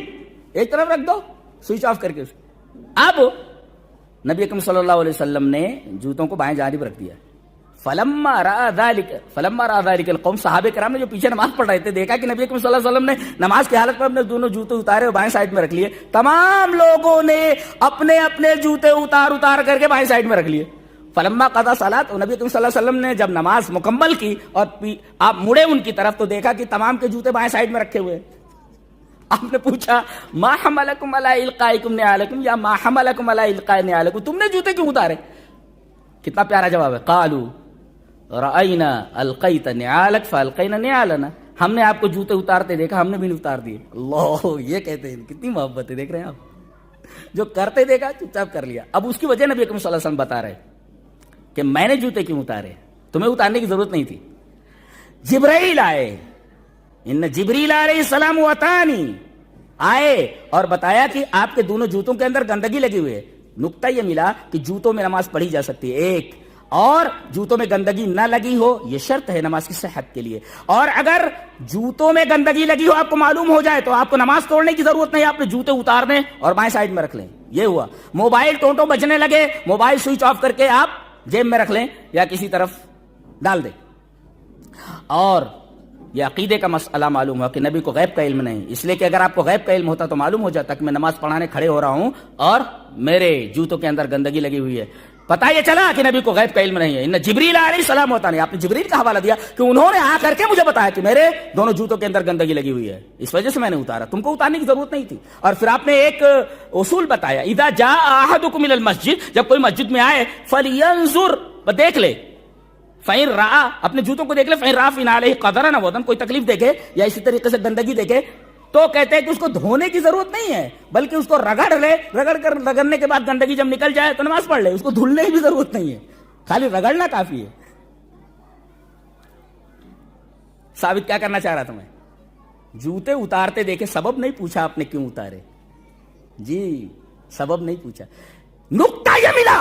ایک طرف رکھ دو سوئچ آف کر کے۔ اب نبی اکرم صلی اللہ علیہ وسلم نے جوتوں کو بائیں جانب رکھ دیا۔ فلما رأى ذلك القوم، صحابہ کرام نے جو پیچھے نماز پڑھ رہے تھے دیکھا کہ نبی اکرم صلی اللہ علیہ وسلم نے نماز کی حالت میں اپنے دونوں جوتے اتارے اور بائیں سائڈ میں رکھ لیے، تمام لوگوں نے اپنے اپنے جوتے اتار کر کے بائیں سائڈ میں رکھ لیے۔ فلما قضى صلاۃ، نبی اکرم صلی اللہ علیہ وسلم نے جب نماز مکمل کی اور آپ مڑے ان کی طرف تو دیکھا کہ تمام کے جوتے بائیں سائڈ میں رکھے ہوئے۔ آپ نے پوچھا ما حملکم علی القائکم نعالکم، یا ما حملکم علی القاء نعالکم، تم نے جوتے کیوں اتارے؟ کتنا پیارا جواب ہے، قالوا رأینا القیت نعالک فالقینا نعالنا، ہم نے آپ کو جوتے اتارتے دیکھا، ہم نے بھی اتار دیے۔ اللہ، یہ کہتے ہیں کتنی محبت ہے، دیکھ رہے ہیں آپ، جو کرتے دیکھا چپ چاپ کر لیا۔ اب اس کی وجہ نبی اکرم صلی اللہ علیہ وسلم بتا رہے کہ میں نے جوتے کیوں اتارے، تمہیں اتارنے کی ضرورت نہیں تھی۔ جبرائیل آئے، ان جبریل علیہ السلام اتانی، آئے اور بتایا کہ آپ کے دونوں جوتوں کے اندر گندگی لگی ہوئی ہے۔ نقطہ یہ ملا کہ جوتوں میں نماز پڑھی جا سکتی ہے ایک، اور جوتوں میں گندگی نہ لگی ہو یہ شرط ہے نماز کی صحت کے لیے، اور اگر جوتوں میں گندگی لگی ہو آپ کو معلوم ہو جائے تو آپ کو نماز توڑنے کی ضرورت نہیں، آپ نے جوتے اتار دیں اور بائیں سائڈ میں رکھ لیں۔ یہ ہوا، موبائل ٹونٹوں بجنے لگے، موبائل سوئچ آف کر کے آپ جیب میں رکھ لیں یا کسی طرف ڈال دیں۔ اور یہ عقیدے کا مسئلہ معلوم ہوا کہ نبی کو غیب کا علم نہیں، اس لیے کہ اگر آپ کو غیب کا علم ہوتا تو معلوم ہو جاتا کہ میں نماز پڑھانے کھڑے ہو رہا ہوں اور میرے جوتوں کے اندر گندگی لگی ہوئی ہے، پتہ یہ چلا کہ نبی کو غیب کا علم نہیں ہے. ان جبریل علیہ السلام ہوتا نہیں. آپ نے جبریل کا حوالہ دیا کہ انہوں نے آ کر کے مجھے بتایا کہ میرے دونوں جوتوں کے اندر گندگی لگی ہوئی ہے, اس وجہ سے میں نے اتارا, تم کو اتارنے کی ضرورت نہیں تھی. اور پھر آپ نے ایک اصول بتایا, اذا جاء احدکم الى المسجد, جب کوئی مسجد میں آئے, فلینظر, دیکھ لے, فإن رأى, اپنے جوتوں کو دیکھ لے, فإن رأى فی نعلیہ قدرا او وضن, کوئی تکلیف دیکھے یا اسی طریقے سے گندگی دیکھے, تو کہتے ہیں کہ اس کو دھونے کی ضرورت نہیں ہے, بلکہ اس کو رگڑ لے, رگڑنے کے بعد گندگی جب نکل جائے تو نماز پڑھ لے, اس کو دھلنے کی بھی ضرورت نہیں ہے, خالی رگڑنا کافی ہے. ثابت کیا کرنا چاہ رہا تھا میں؟ جوتے اتارتے دیکھے, سبب نہیں پوچھا آپ نے کیوں اتارے, جی سبب نہیں پوچھا. نقطہ یہ ملا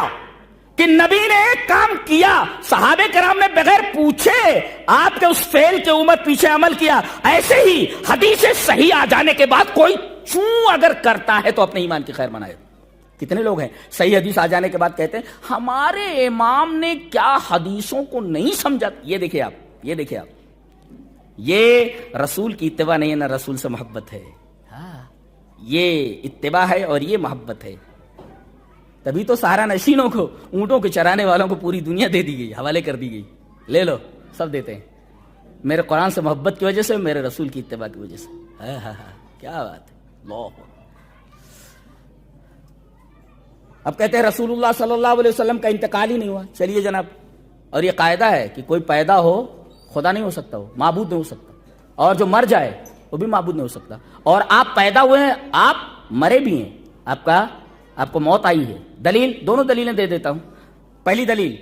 کہ نبی نے ایک کام کیا, صحابہ کرام نے بغیر پوچھے آپ کے اس فعل کے اوپر پیچھے عمل کیا. ایسے ہی حدیث صحیح آ جانے کے بعد کوئی چوں اگر کرتا ہے تو اپنے ایمان کی خیر منائے. کتنے لوگ ہیں صحیح حدیث آ جانے کے بعد کہتے ہیں ہمارے امام نے کیا حدیثوں کو نہیں سمجھا. یہ دیکھیں آپ, یہ دیکھیں آپ, یہ رسول کی اتباع نہیں ہے, نہ رسول سے محبت ہے. ہاں, یہ اتباع ہے اور یہ محبت ہے. تبھی تو سارا نشینوں کو, اونٹوں کے چرانے والوں کو پوری دنیا دے دی گئی, حوالے کر دی گئی, لے لو, سب دیتے ہیں. میرے قرآن سے محبت کی وجہ سے, میرے رسول کی اتباع کی وجہ سے. کیا بات ہے, اللہ. اب کہتے ہیں رسول اللہ صلی اللہ علیہ وسلم کا انتقال ہی نہیں ہوا. چلیے جناب, اور یہ قاعدہ ہے کہ کوئی پیدا ہو خدا نہیں ہو سکتا, وہ معبود نہیں ہو سکتا, اور جو مر جائے وہ بھی معبود نہیں ہو سکتا. اور آپ پیدا ہوئے ہیں, آپ مرے بھی ہیں, آپ کو موت آئی ہے. دلیل, دونوں دلیلیں دے دیتا ہوں. پہلی دلیل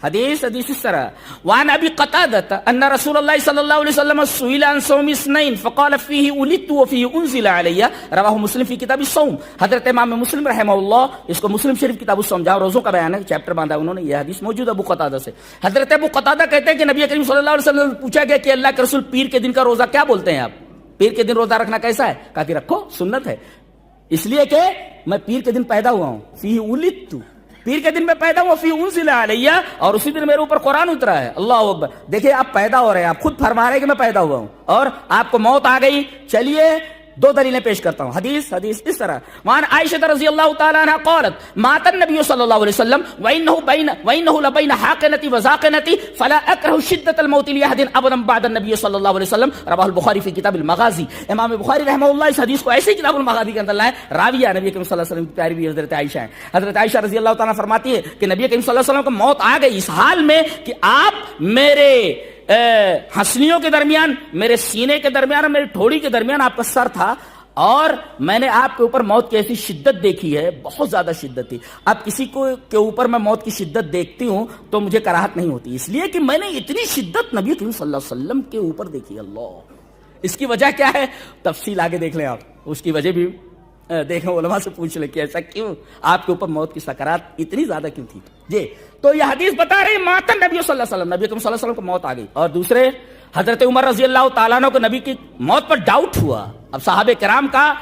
حدیث اس طرح, وعن ابی قتادہ ان رسول اللہ صلی اللہ علیہ وسلم سئل عن صوم اثنین فقال فیہ ولدت وفیہ انزل علی, رواہ مسلم فی کتاب الصوم. حضرت امام مسلم رحمہ اللہ, اس کو مسلم شریف کتاب الصوم, جہاں روزوں کا بیان ہے, چیپٹر باندھا انہوں نے, یہ حدیث موجود ابو قتادہ سے. حضرت ابو قتادہ کہتے ہیں کہ نبی کریم صلی اللہ علیہ وسلم پوچھا گیا کہ اللہ کے رسول پیر کے دن کا روزہ کیا بولتے ہیں آپ, پیر کے دن روزہ رکھنا کیسا ہے؟ کہا کہ رکھو, سنت ہے, اس لیے کہ میں پیر کے دن پیدا ہوا ہوں. فیہ ولدت, پیر کے دن میں پیدا ہوا, فی انزل علیہ, اور اسی دن میرے اوپر قرآن اترا ہے. اللہ اکبر. دیکھیں آپ پیدا ہو رہے ہیں, آپ خود فرما رہے ہیں کہ میں پیدا ہوا ہوں, اور آپ کو موت آ گئی. چلیے دو دلیلیں پیش کرتا ہوں. حدیث اس طرح, وعن عائشہ رضی اللہ تعالی عنہ قالت مات النبی صلی اللہ علیہ وسلم وانه لبین حاقنتی وزاقنتی فلا اکرہ شدت الموت لاحد ابدا بعد النبی صلی اللہ علیہ وسلم, رواہ البخاری فی کتاب المغازی. امام بخاری رحمہ اللہ اس حدیث کو ایسے کتاب المغازی کے اندر لائے. راویہ نبی کریم صلی اللہ علیہ وسلم کی پیاری بھی حضرت عائشہ ہیں. حضرت عائشہ رضی اللہ تعالیٰ فرماتی ہے کہ نبی کریم صلی اللہ علیہ وسلم کو موت آ گئی اس حال میں کہ آپ میرے ہنسلیوں کے درمیان, میرے سینے کے درمیان اور میری ٹھوڑی کے درمیان آپ کا سر تھا, اور میں نے آپ کے اوپر موت کی ایسی شدت دیکھی ہے, بہت زیادہ شدت تھی. اب کسی کو کے اوپر میں موت کی شدت دیکھتی ہوں تو مجھے کراہت نہیں ہوتی, اس لیے کہ میں نے اتنی شدت نبی کریم صلی اللہ علیہ وسلم کے اوپر دیکھی. اللہ, اس کی وجہ کیا ہے؟ تفصیل آگے دیکھ لیں آپ, اس کی وجہ بھی دیکھیں, علماء سے پوچھ لیں کہ ایسا کیوں, آپ کے اوپر موت کی سکرات اتنی زیادہ کیوں تھی. جی, تو یہ حدیث بتا رہی مات النبی صلی اللہ علیہ وسلم, نبی کریم صلی اللہ علیہ وسلم کو موت آ گئی. اور دوسرے, حضرت عمر رضی اللہ تعالیٰ عنہ کو نبی کی موت پر ڈاؤٹ ہوا. اب صحابہ کرام کا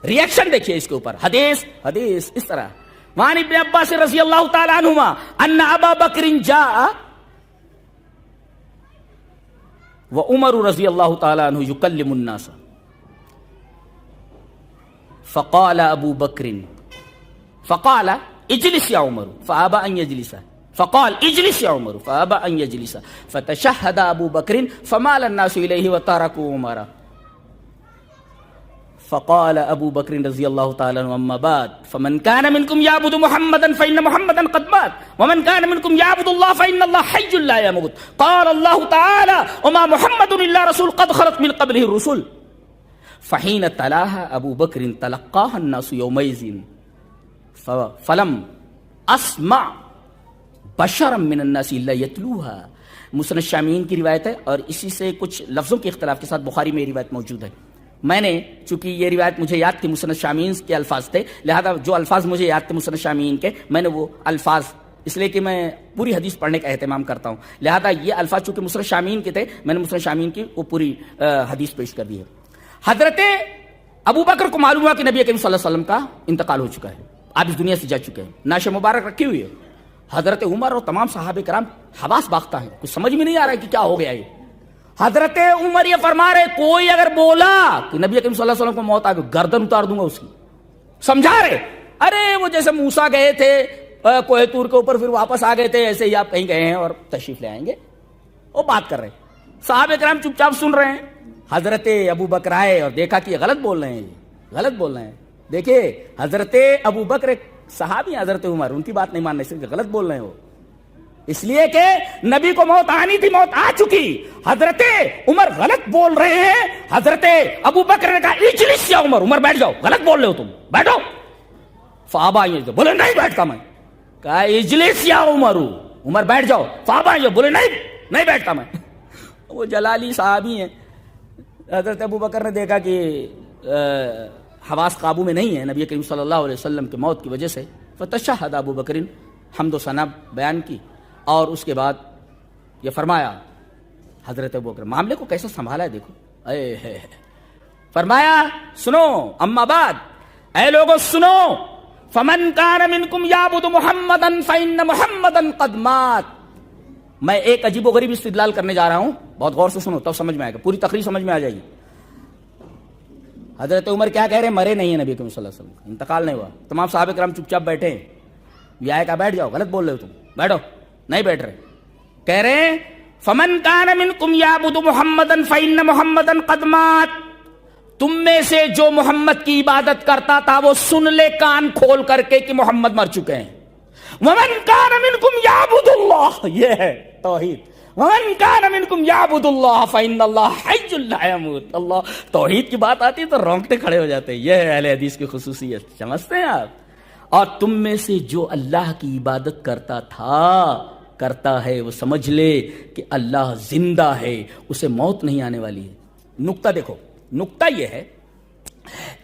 ریئیکشن دیکھیے اس کے اوپر. حدیث اس طرح, وعن ابن عباس رضی اللہ تعالیٰ عنہما ان ابا بکر جاء وعمر رضی اللہ تعالیٰ عنہ یکلم الناس فقال ابو بکر فقال اجلس یا عمر فابى ان يجلس, فقال اجلس يا عمر فابى ان يجلس, فتشهد ابو بكر فمال الناس اليه وتركوا عمر. فقال ابو بكر رضي الله تعالى عنه اما بعد فمن كان منكم يعبد محمدا فان محمدا قد مات ومن كان منكم يعبد الله فان الله حي لا يموت. قال الله تعالى وما محمد الا رسول قد خلت من قبله الرسل. فحين تلاها ابو بكر تلقاها الناس يومئذ فلم اسمع بشرا من الناس الا يتلوها. مسند شامین کی روایت ہے, اور اسی سے کچھ لفظوں کے اختلاف کے ساتھ بخاری میں یہ روایت موجود ہے. میں نے, چونکہ یہ روایت مجھے یاد تھی, مسند شامین کے الفاظ تھے, لہذا جو الفاظ مجھے یاد تھے مسند شامین کے, میں نے وہ الفاظ, اس لیے کہ میں پوری حدیث پڑھنے کا اہتمام کرتا ہوں, لہذا یہ الفاظ چونکہ مسند شامین کے تھے, میں نے مسند شامین کی وہ پوری حدیث پیش کر دی ہے. حضرت ابو بکر کو معلوم ہوا کہ نبی کریم صلی اللہ علیہ وسلم کا انتقال ہو چکا ہے, آپ اس دنیا سے جا چکے ہیں, نعش مبارک رکھی ہوئی ہے. حضرت عمر اور تمام صحابہ کرام حواس باختہ ہیں, کچھ سمجھ میں نہیں آ رہا ہے کہ کیا ہو گیا یہ. حضرت عمر یہ فرما رہے, کوئی اگر بولا کہ نبی کریم صلی اللہ علیہ وسلم کو موت آ گئی, گردن اتار دوں گا اس کی. سمجھا رہے, ارے وہ جیسے موسیٰ گئے تھے کوہ طور کے اوپر پھر واپس آ گئے تھے، ایسے ہی آپ کہیں گئے ہیں اور تشریف لے آئیں گے. وہ بات کر رہے ہیں. صحابہ کرام چپ چاپ سن رہے ہیں. حضرت ابو بکر آئے اور دیکھا کہ یہ غلط بول رہے ہیں، یہ غلط بول رہے ہیں. دیکھیے حضرت ابو بکر ایک صحابی، حضرت عمر ان کی بات نہیں ماننے سے غلط بول رہے ہیں وہ، اس لیے کہ نبی کو موت آنی تھی، موت آ چکی. حضرت عمر غلط بول رہے ہیں. حضرت ابو بکر نے کہا اجلس یا عمر، عمر بیٹھ جاؤ، غلط بول رہے ہو تم، بیٹھو. فابا یہ بولے نہیں بیٹھتا میں. کہا اجلس یا عمر، عمر بیٹھ جاؤ. فابا یہ بولے نہیں بیٹھتا میں. وہ جلالی صحابی ہیں. حضرت ابو بکر نے دیکھا کہ حواس قابو میں نہیں ہے نبی کریم صلی اللہ علیہ وسلم کی موت کی وجہ سے. فتشہد ابو بکر، حمد و ثنا بیان کی، اور اس کے بعد یہ فرمایا حضرت ابو بکر معاملے کو کیسے سنبھالا ہے دیکھو. فرمایا سنو، اما بعد، اے لوگوں سنو، فمن کان منکم یعبد محمدا فإن محمدا قد مات. میں ایک عجیب و غریب استدلال کرنے جا رہا ہوں، بہت غور سے سنو تب سمجھ میں آئے گا، پوری تقریر سمجھ میں آ جائے گی. حضرت عمر کیا کہہ رہے ہیں؟ مرے نہیں ہیں نبی کریم صلی اللہ علیہ وسلم، انتقال نہیں ہوا. تمام صحابہ کرام چپ چاپ بیٹھے ہیں. یہ آئے کہا بیٹھ جاؤ، غلط بول رہے ہو تم، بیٹھو. نہیں بیٹھ رہے. کہہ رہے ہیں فمن کان منکم یعبد محمدا فإن محمدا قد مات. تم میں سے جو محمد کی عبادت کرتا تھا وہ سن لے کان کھول کر کے کہ محمد مر چکے ہیں. ومن کان منکم یعبد اللہ، یہ ہے توحید. ومن کان منکم یعبد اللہ فإن اللہ حی لا یموت. اللہ توحید کی بات آتی ہے تو رونگٹے کھڑے ہو جاتے ہیں. یہ ہے اہل حدیث کی خصوصیت، سمجھتے ہیں آپ. اور تم میں سے جو اللہ کی عبادت کرتا تھا، کرتا ہے، وہ سمجھ لے کہ اللہ زندہ ہے، اسے موت نہیں آنے والی ہے. نقطہ دیکھو، نقطہ یہ ہے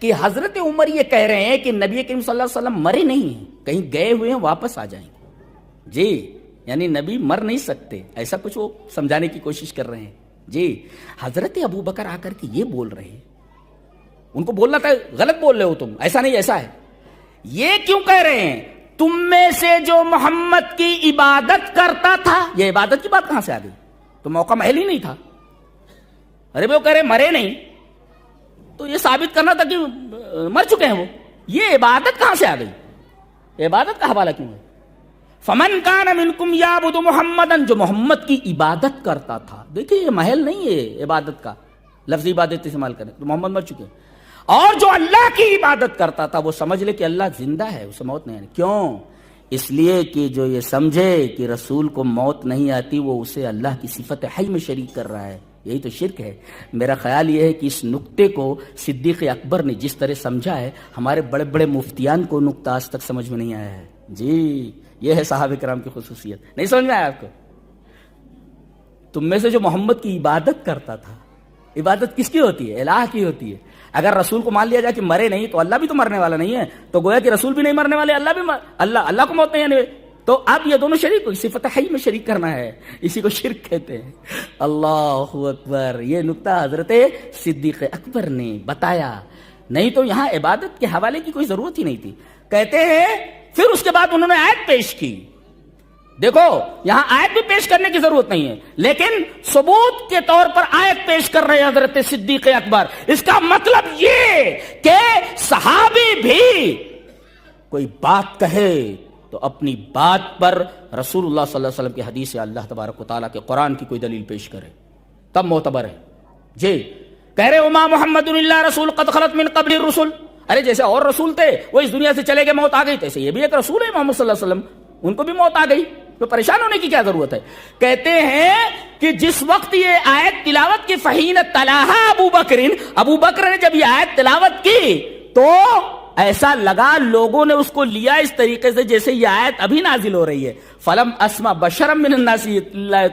کہ حضرت عمر یہ کہہ رہے ہیں کہ نبی کریم صلی اللہ علیہ وسلم مرے نہیں ہیں، کہیں گئے ہوئے ہیں، واپس آ جائیں گے. جی یعنی نبی مر نہیں سکتے، ایسا کچھ وہ سمجھانے کی کوشش کر رہے ہیں. جی حضرت ابو بکر آ کر کے یہ بول رہے ہیں، ان کو بولنا تھا غلط بول رہے ہو تم، ایسا نہیں ایسا ہے. یہ کیوں کہہ رہے ہیں؟ تم میں سے جو محمد کی عبادت کرتا تھا. یہ عبادت کی بات کہاں سے آ گئی؟ تو موقع محل ہی نہیں تھا. ارے وہ کہہ رہے مرے نہیں، تو یہ ثابت کرنا تھا کہ مر چکے ہیں وہ. یہ عبادت کہاں سے آ گئی؟ عبادت کا حوالہ کیوں ہے؟ فمن کان منکم یعبد محمدا، جو محمد کی عبادت کرتا تھا. دیکھیے یہ محل نہیں ہے عبادت کا، لفظ عبادت استعمال کریں تو محمد مر چکے ہیں. اور جو اللہ کی عبادت کرتا تھا وہ سمجھ لے کہ اللہ زندہ ہے، اسے موت نہیں آنی. کیوں؟ اس لیے کہ جو یہ سمجھے کہ رسول کو موت نہیں آتی وہ اسے اللہ کی صفت حی میں شریک کر رہا ہے. یہی تو شرک ہے. میرا خیال یہ ہے کہ اس نقطے کو صدیق اکبر نے جس طرح سمجھا ہے، ہمارے بڑے بڑے مفتیان کو نقطہ آج تک سمجھ میں نہیں آیا ہے. جی یہ ہے صحابہ کرام کی خصوصیت. نہیں سمجھ میں آیا آپ کو؟ تم میں سے جو محمد کی عبادت کرتا تھا، عبادت کس کی ہوتی ہے؟ الہ کی ہوتی ہے. اگر رسول کو مان لیا جائے کہ مرے نہیں تو اللہ بھی تو مرنے والا نہیں ہے، تو گویا کہ رسول بھی نہیں مرنے والے، اللہ بھی اللہ کو موت نہیں آنے. تو اب یہ دونوں شریک ہوئی، صفت حی میں شریک کرنا ہے، اسی کو شرک کہتے ہیں. اللہ اکبر. یہ نقطہ حضرت صدیق اکبر نے بتایا، نہیں تو یہاں عبادت کے حوالے کی کوئی ضرورت ہی نہیں تھی. کہتے ہیں پھر اس کے بعد انہوں نے آیت پیش کی. دیکھو یہاں آیت بھی پیش کرنے کی ضرورت نہیں ہے، لیکن ثبوت کے طور پر آیت پیش کر رہے ہیں حضرت صدیق اکبر. اس کا مطلب یہ کہ صحابی بھی کوئی بات کہے تو اپنی بات پر رسول اللہ صلی اللہ علیہ وسلم کی حدیث یا اللہ تبارک و تعالیٰ کے قرآن کی کوئی دلیل پیش کرے تب معتبر ہے. جی کہہ رہے وما محمد الا رسول قد خلت من قبل الرسل. ارے جیسے اور رسول تھے وہ اس دنیا سے چلے گئے، موت آ گئی، تیسے یہ بھی ایک رسول ہے محمد صلی اللہ علیہ وسلم، ان کو بھی موت آ گئی، تو پریشان ہونے کی کیا ضرورت ہے؟ کہتے ہیں کہ جس وقت یہ آیت تلاوت کی فحین تلاہا ابو بکر نے جب یہ آیت تلاوت کی تو ایسا لگا لوگوں نے اس کو لیا اس طریقے سے جیسے یہ آیت ابھی نازل ہو رہی ہے. فلم اسما بشرا من الناس،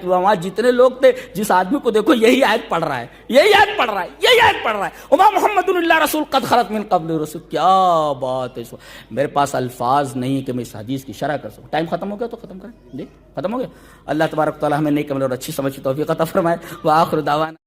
وہاں جتنے لوگ تھے، جس آدمی کو دیکھو یہی آیت پڑھ رہا ہے، یہی آیت پڑھ رہا ہے، یہی آیت پڑھ رہا ہے. وما محمد الا رسول قد خلت من قبل الرسل. کیا بات ہے! میرے پاس الفاظ نہیں کہ میں اس حدیث کی شرح کر سکوں. ٹائم ختم ہو گیا تو ختم کریں. جی ختم ہو گیا. اللہ تبارک تعالیٰ ہمیں نیک عمل اور اچھی سمجھ کی توفیق عطا فرمائے. وآخر دعوانا